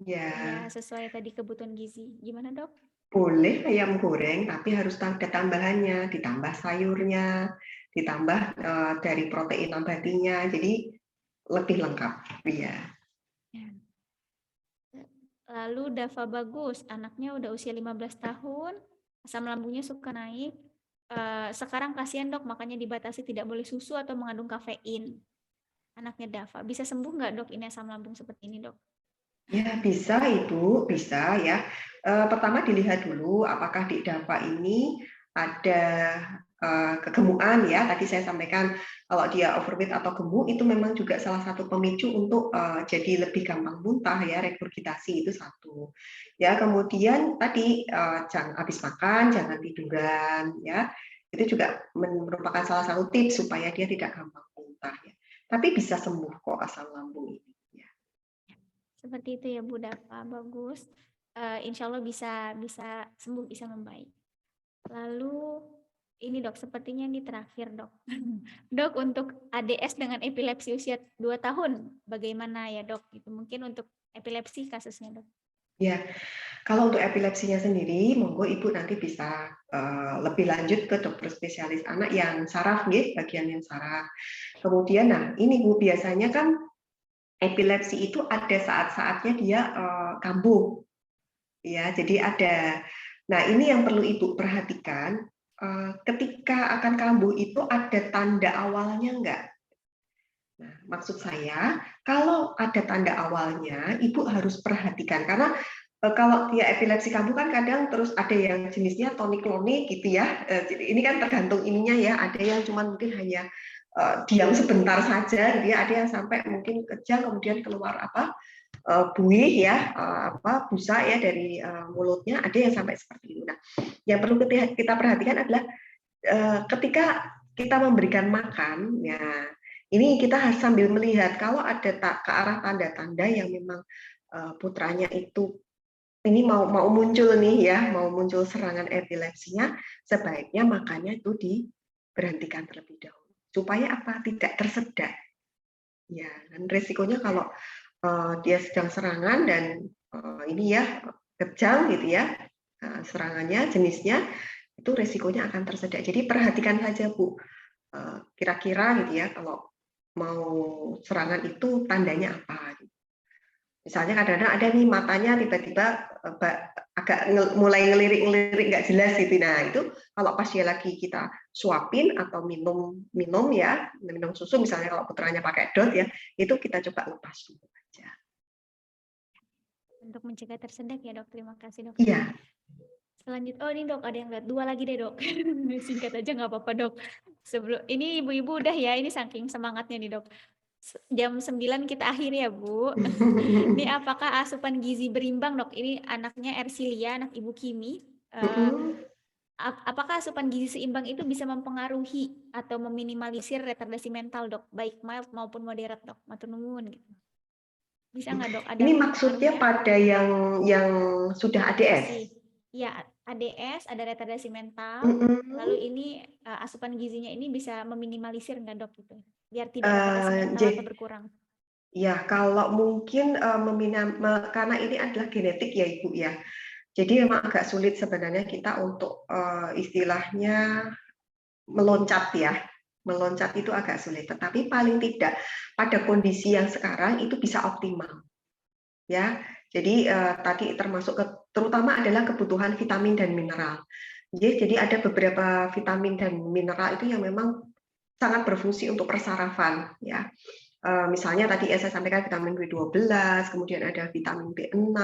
Ya, sesuai tadi kebutuhan gizi. Gimana, Dok? Boleh ayam goreng, tapi harus ada tambahannya, ditambah sayurnya, ditambah dari protein nabatinya, jadi lebih lengkap. Iya. Lalu Dava Bagus, anaknya udah usia 15 tahun, asam lambungnya suka naik. Sekarang kasihan, Dok, makanya dibatasi tidak boleh susu atau mengandung kafein. Anaknya Dava, bisa sembuh nggak, Dok, ini asam lambung seperti ini, Dok? Ya, bisa Ibu, bisa ya. Pertama dilihat dulu apakah di Dava ini ada kegemukan ya. Tadi saya sampaikan kalau dia overweight atau gemuk itu memang juga salah satu pemicu untuk jadi lebih gampang muntah ya, regurgitasi itu satu. Ya, kemudian tadi jangan habis makan, jangan tiduran ya. Itu juga merupakan salah satu tips supaya dia tidak gampang muntah ya. Tapi bisa sembuh kok asam lambung ini. Seperti itu ya Bu Dava, bagus. Insya Allah bisa sembuh, bisa membaik. Lalu ini Dok, sepertinya ini terakhir Dok. Dok, untuk ADS dengan epilepsi usia 2 tahun, bagaimana ya Dok? Itu mungkin untuk epilepsi kasusnya Dok. Ya, kalau untuk epilepsinya sendiri, monggo Ibu nanti bisa lebih lanjut ke dokter spesialis anak yang saraf, bagian yang saraf. Kemudian, nah ini Bu, biasanya kan epilepsi itu ada saat-saatnya dia kambuh. Ya, jadi ada. Nah, ini yang perlu Ibu perhatikan, ketika akan kambuh itu ada tanda awalnya enggak? Nah, maksud saya, kalau ada tanda awalnya, Ibu harus perhatikan. Karena kalau dia epilepsi kambuh kan kadang terus ada yang jenisnya tonik-klonik gitu ya. Jadi ini kan tergantung ininya ya. Ada yang cuma mungkin hanya diam sebentar saja, dia ada yang sampai mungkin kejang kemudian keluar buih ya, busa ya dari mulutnya. Ada yang sampai seperti itu. Nah, yang perlu kita perhatikan adalah ketika kita memberikan makan, ya ini kita harus sambil melihat kalau ada ke arah tanda-tanda yang memang putranya itu ini mau muncul nih ya, mau muncul serangan epilepsinya, sebaiknya makannya itu diberhentikan terlebih dahulu supaya apa? Tidak tersedak. Ya, dan resikonya kalau dia sedang serangan dan ini ya kejang gitu ya, serangannya jenisnya itu resikonya akan tersedak. Jadi perhatikan saja Bu, kira-kira gitu ya kalau mau serangan itu tandanya apa. Misalnya kadang-kadang ada nih matanya tiba-tiba agak mulai ngelirik-ngelirik nggak jelas gitu. Nah itu kalau pas dia lagi kita suapin atau minum ya, minum susu misalnya kalau putranya pakai dot ya, itu kita coba lepas dulu aja. Untuk mencegah tersedak ya dok, terima kasih dok. Iya. Selanjutnya, oh ini dok, ada yang lihat 2 lagi deh dok. Singkat aja nggak apa-apa dok. Sebelum ini ibu-ibu udah ya, ini saking semangatnya nih dok. Jam 9 kita akhiri ya Bu. Ini apakah asupan gizi berimbang dok? Ini anaknya Ersilia, anak Ibu Kimi. Apakah asupan gizi seimbang itu bisa mempengaruhi atau meminimalisir retardasi mental dok, baik mild maupun moderat dok? Matur nuwun gitu. Bisa nggak dok? Ada Ini maksudnya pada yang sudah ADS? Ya, ADS, ada retardasi mental. Lalu ini asupan gizinya ini bisa meminimalisir nggak dok gitu? Biar tidak retardasi mental atau berkurang. Ya, kalau mungkin karena ini adalah genetik ya Ibu ya. Jadi memang agak sulit sebenarnya kita untuk istilahnya meloncat ya. Meloncat itu agak sulit, tetapi paling tidak pada kondisi yang sekarang itu bisa optimal. Ya. Jadi tadi termasuk terutama adalah kebutuhan vitamin dan mineral. Jadi ada beberapa vitamin dan mineral itu yang memang sangat berfungsi untuk persarafan ya. Misalnya tadi saya sampaikan vitamin B12, kemudian ada vitamin B6,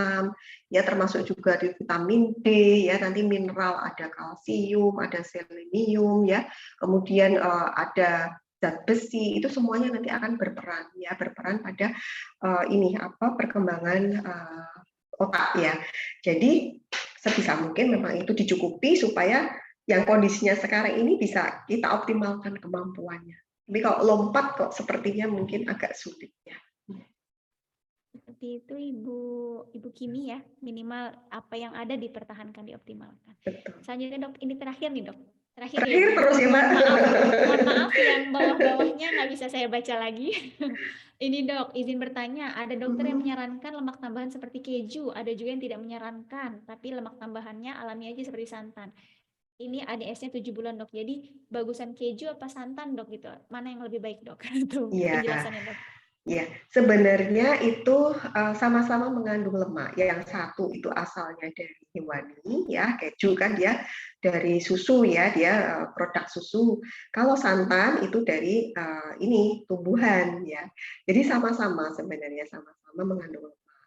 ya termasuk juga di vitamin D, ya nanti mineral ada kalsium, ada selenium, ya kemudian ada zat besi, itu semuanya nanti akan berperan, ya berperan pada perkembangan otak ya. Jadi sebisa mungkin memang itu dicukupi supaya yang kondisinya sekarang ini bisa kita optimalkan kemampuannya. Tapi kalau lompat kok sepertinya mungkin agak sulit ya. Seperti itu Ibu Kimi ya, minimal apa yang ada dipertahankan, dioptimalkan. Betul. Selanjutnya dok, ini terakhir nih dok. Terakhir terus ya Mbak. Mohon maaf yang bawah-bawahnya nggak bisa saya baca lagi. Ini dok, izin bertanya, ada dokter yang menyarankan lemak tambahan seperti keju, ada juga yang tidak menyarankan, tapi lemak tambahannya alami aja seperti santan. Ini ADS-nya 7 bulan dok, jadi bagusan keju apa santan dok gitu? Mana yang lebih baik dok? Tuh penjelasannya dok. Ya, sebenarnya itu sama-sama mengandung lemak. Yang satu itu asalnya dari hewani, ya keju kan dia dari susu ya, dia produk susu. Kalau santan itu dari ini tumbuhan ya. Jadi sama-sama sebenarnya sama-sama mengandung lemak.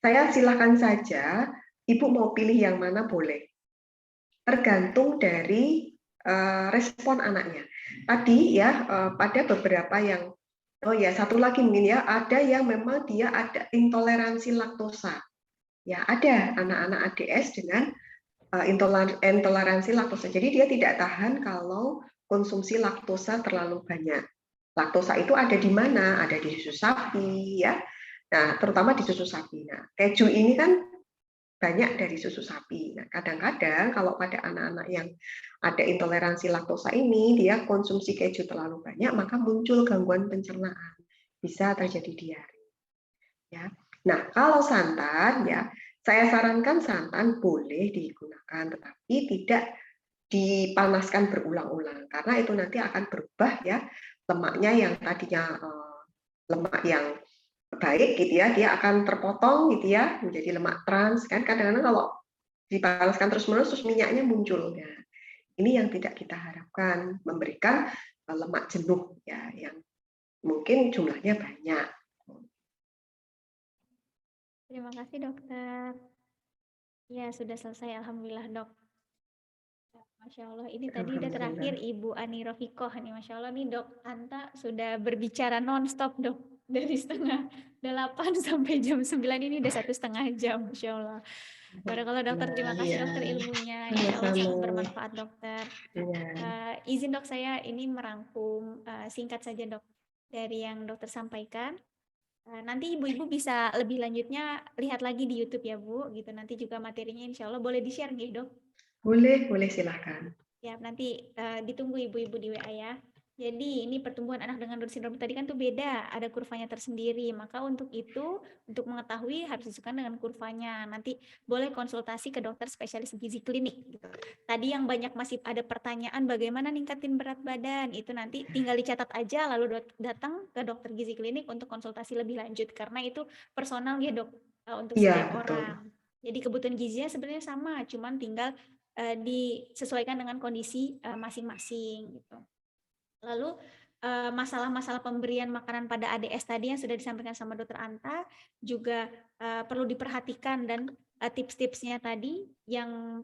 Saya silakan saja, Ibu mau pilih yang mana boleh. Tergantung dari respon anaknya. Tadi ya pada beberapa yang oh ya, satu lagi mungkin ya, ada yang memang dia ada intoleransi laktosa. Ya, ada anak-anak ADS dengan intoleransi laktosa. Jadi dia tidak tahan kalau konsumsi laktosa terlalu banyak. Laktosa itu ada di mana? Ada di susu sapi ya. Nah, terutama di susu sapi. Nah, keju ini kan banyak dari susu sapi. Nah, kadang-kadang kalau pada anak-anak yang ada intoleransi laktosa ini, dia konsumsi keju terlalu banyak, maka muncul gangguan pencernaan. Bisa terjadi diare. Ya. Nah, kalau santan, ya saya sarankan santan boleh digunakan, tetapi tidak dipanaskan berulang-ulang, karena itu nanti akan berubah ya lemaknya yang tadinya lemak yang baik gitu ya, dia akan terpotong gitu ya menjadi lemak trans kan. Kadang-kadang kalau dipanaskan terus-menerus terus minyaknya muncul ya. Ini yang tidak kita harapkan, memberikan lemak jenuh ya yang mungkin jumlahnya banyak. Terima kasih dokter. Ya sudah selesai, alhamdulillah dok. Masya Allah, ini tadi udah terakhir Ibu Ani Rofikoh nih, Masya Allah nih dok Anta sudah berbicara non-stop dok, dari setengah 8 sampai jam 9 ini udah 1,5 jam, Masya Allah. Barakallah dokter, terima kasih dokter ilmunya, Insya Allah sangat bermanfaat dokter. Izin dok saya ini merangkum singkat saja dok dari yang dokter sampaikan. Nanti ibu-ibu bisa lebih lanjutnya lihat lagi di YouTube ya Bu, gitu. Nanti juga materinya Insya Allah boleh di-share nih dok. Boleh silahkan. Ya, nanti ditunggu ibu-ibu di WA ya. Jadi ini pertumbuhan anak dengan Down syndrome tadi kan tuh beda, ada kurvanya tersendiri. Maka untuk itu, untuk mengetahui harus disesuaikan dengan kurvanya. Nanti boleh konsultasi ke dokter spesialis gizi klinik. Gitu. Tadi yang banyak masih ada pertanyaan bagaimana ningkatin berat badan, itu nanti tinggal dicatat aja lalu datang ke dokter gizi klinik untuk konsultasi lebih lanjut. Karena itu personal ya dok, untuk Iya, setiap betul. orang. Jadi kebutuhan gizinya sebenarnya sama, cuman tinggal disesuaikan dengan kondisi masing-masing gitu. Lalu masalah-masalah pemberian makanan pada ADS tadi yang sudah disampaikan sama Dokter Anta juga perlu diperhatikan, dan tips-tipsnya tadi yang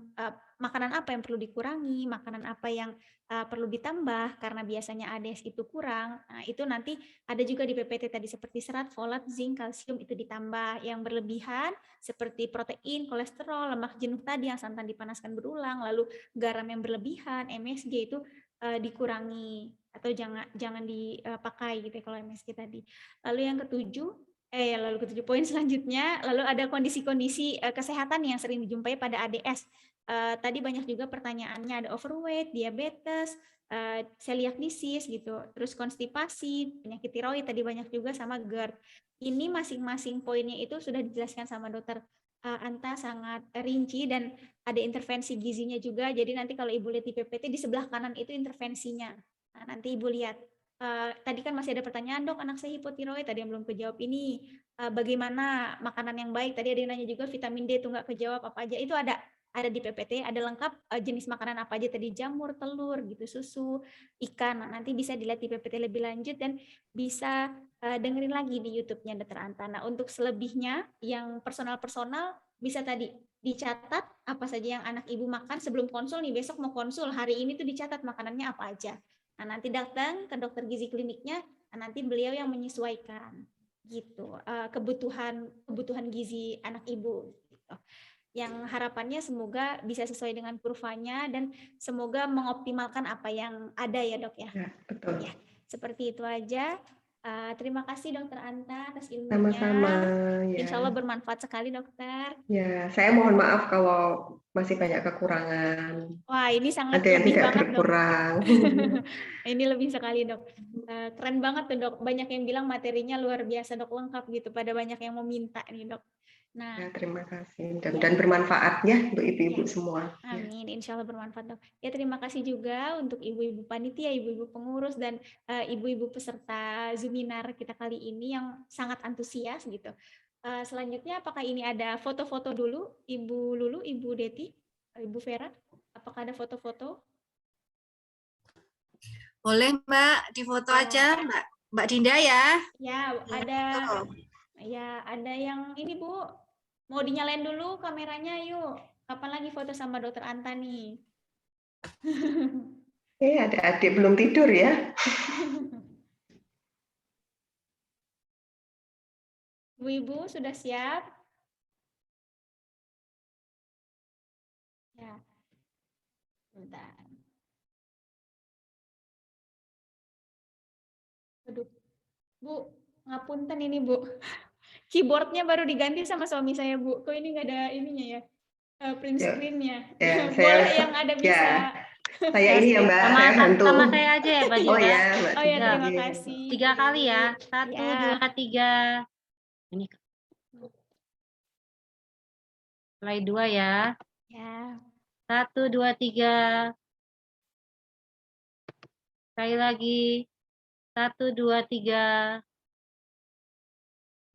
makanan apa yang perlu dikurangi, makanan apa yang perlu ditambah karena biasanya ADS itu kurang. Nah, itu nanti ada juga di PPT tadi seperti serat, folat, zinc, kalsium itu ditambah. Yang berlebihan seperti protein, kolesterol, lemak jenuh tadi yang santan dipanaskan berulang, lalu garam yang berlebihan, MSG itu dikurangi atau jangan dipakai gitu ya kalau MSG tadi. Lalu yang ketujuh poin selanjutnya, lalu ada kondisi-kondisi kesehatan yang sering dijumpai pada ADS. Tadi banyak juga pertanyaannya, ada overweight, diabetes, celiac disease gitu, terus konstipasi, penyakit tiroid tadi banyak juga, sama GERD. Ini masing-masing poinnya itu sudah dijelaskan sama dokter Anta sangat rinci, dan ada intervensi gizinya juga. Jadi nanti kalau Ibu lihat di PPT di sebelah kanan itu intervensinya. Nah, nanti Ibu lihat. Tadi kan masih ada pertanyaan, dok, anak saya hipotiroid, tadi yang belum kejawab ini. Bagaimana makanan yang baik? Tadi ada yang nanya juga vitamin D itu nggak kejawab apa aja. Itu ada di PPT, ada lengkap jenis makanan apa aja tadi, jamur, telur, gitu, susu, ikan. Nah, nanti bisa dilihat di PPT lebih lanjut, dan bisa dengerin lagi di YouTube-nya Dokter Anta. Nah, untuk selebihnya yang personal-personal bisa tadi dicatat apa saja yang anak ibu makan sebelum konsul nih, besok mau konsul, hari ini tuh dicatat makanannya apa aja. Nah, nanti datang ke dokter gizi kliniknya, nanti beliau yang menyesuaikan gitu kebutuhan gizi anak ibu gitu. Yang harapannya semoga bisa sesuai dengan kurvanya dan semoga mengoptimalkan apa yang ada ya dok ya. Ya, betul. Ya, seperti itu aja. Terima kasih Dokter Anta atas ilmunya. Sama-sama. Ya. Insya Allah bermanfaat sekali dokter. Ya, saya mohon maaf kalau masih banyak kekurangan. Wah, ini sangat Ada yang lebih tidak banget berkurang. Ini lebih sekali dok. Keren banget tuh dok. Banyak yang bilang materinya luar biasa dok, lengkap gitu. Pada banyak yang mau minta nih dok. Nah, Ya, terima kasih. Dan bermanfaat ya untuk ibu-ibu ya. semua. Amin, insya Allah bermanfaat dok. Ya, terima kasih juga untuk ibu-ibu panitia, ibu-ibu pengurus, dan ibu-ibu peserta Zoominar kita kali ini yang sangat antusias gitu. Selanjutnya, apakah ini ada foto-foto dulu, Ibu Lulu, Ibu Deti, Ibu Vera? Apakah ada foto-foto? Boleh Mbak, difoto aja Mbak Dinda ya. Ya, ada yang ini Bu. Mau dinyalain dulu kameranya yuk. Kapan lagi foto sama Dokter Anta nih? Ada adik belum tidur ya. Ibu-ibu sudah siap? Ya. Bentar. Aduh. Bu, ngapunten ini Bu. Keyboardnya baru diganti sama suami saya Bu. Kok ini nggak ada ininya ya? Print screen-nya. Ya, Boleh yang ada bisa. Saya ini ya Mbak, saya bantu. Sama saya aja ya Mbak Dinda. Oh ya, Mbak. Oh ya, terima kasih. 3 kali ya. 1, Ya. 2, 3. Ini mulai 2 ya. Ya. 1, 2, 3. Sekali lagi. 1, 2, 3.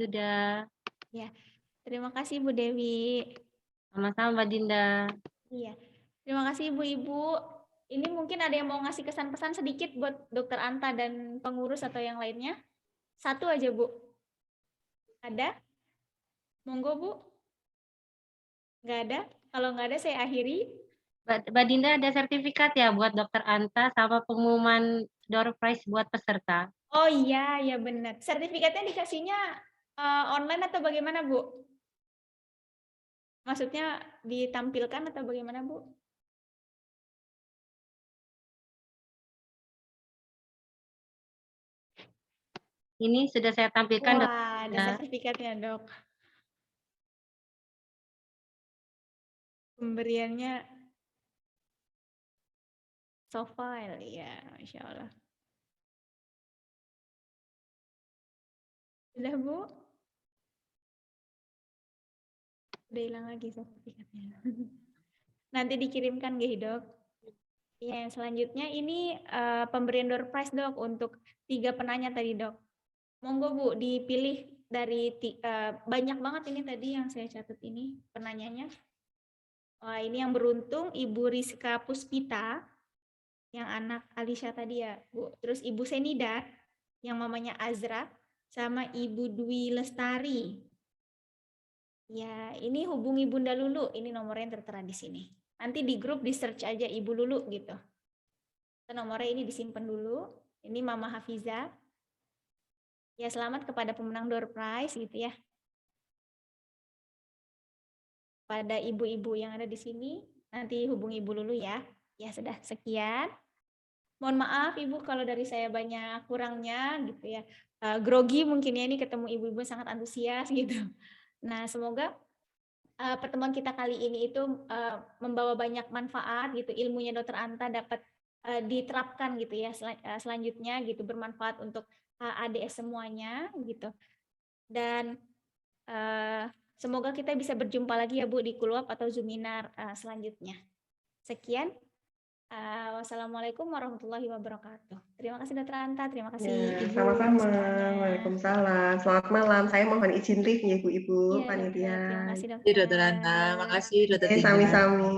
Sudah. Ya. Terima kasih Bu Dewi. Sama-sama Mbak Dinda. Iya. Terima kasih Ibu-ibu. Ini mungkin ada yang mau ngasih kesan-pesan sedikit buat Dokter Anta dan pengurus atau yang lainnya? Satu aja Bu. Ada? Monggo Bu. Nggak ada? Kalau nggak ada saya akhiri. Mbak Dinda ada sertifikat ya buat Dokter Anta sama pengumuman door prize buat peserta. Oh iya, ya benar. Sertifikatnya dikasihnya online atau bagaimana Bu? Maksudnya ditampilkan atau bagaimana Bu? Ini sudah saya tampilkan. Wah, ada sertifikatnya dok. Pemberiannya soft file, ya, Masya Allah. Sudah, Bu? Udah hilang lagi sertifikatnya. Nanti dikirimkan nggih, Dok? Ya, yang selanjutnya ini pemberian door prize, Dok, untuk 3 penanya tadi, Dok. Monggo, Bu, dipilih dari banyak banget ini tadi yang saya catat ini penanyanya. Wah, ini yang beruntung Ibu Rizka Puspita, yang anak Alisha tadi ya, Bu. Terus Ibu Senida, yang mamanya Azra, sama Ibu Dwi Lestari. Ya, ini hubungi Bunda Lulu, ini nomornya yang tertera di sini. Nanti di grup di search aja Ibu Lulu gitu. Nomornya ini disimpan dulu. Ini Mama Hafiza. Ya, selamat kepada pemenang door prize gitu ya. Pada ibu-ibu yang ada di sini, nanti hubungi Ibu Lulu ya. Ya, sudah sekian. Mohon maaf Ibu kalau dari saya banyak kurangnya gitu ya. Grogi mungkin ya, ini ketemu ibu-ibu sangat antusias gitu. Nah, semoga pertemuan kita kali ini itu membawa banyak manfaat gitu, ilmunya Dr. Anta dapat diterapkan gitu ya selanjutnya gitu, bermanfaat untuk ADS semuanya gitu. Dan semoga kita bisa berjumpa lagi ya Bu di Kuluap atau Zoominar selanjutnya. Sekian. Wassalamualaikum warahmatullahi wabarakatuh. Terima kasih Dr. Anta, terima kasih Ya, Ibu sama-sama. semuanya. Waalaikumsalam. Selamat malam. Saya mohon izin live ya, Ibu-ibu, Iya, Dokter. panitia. Terima kasih Dokter Anta, Dokter. makasih Dokter Dinda. Sami-sami.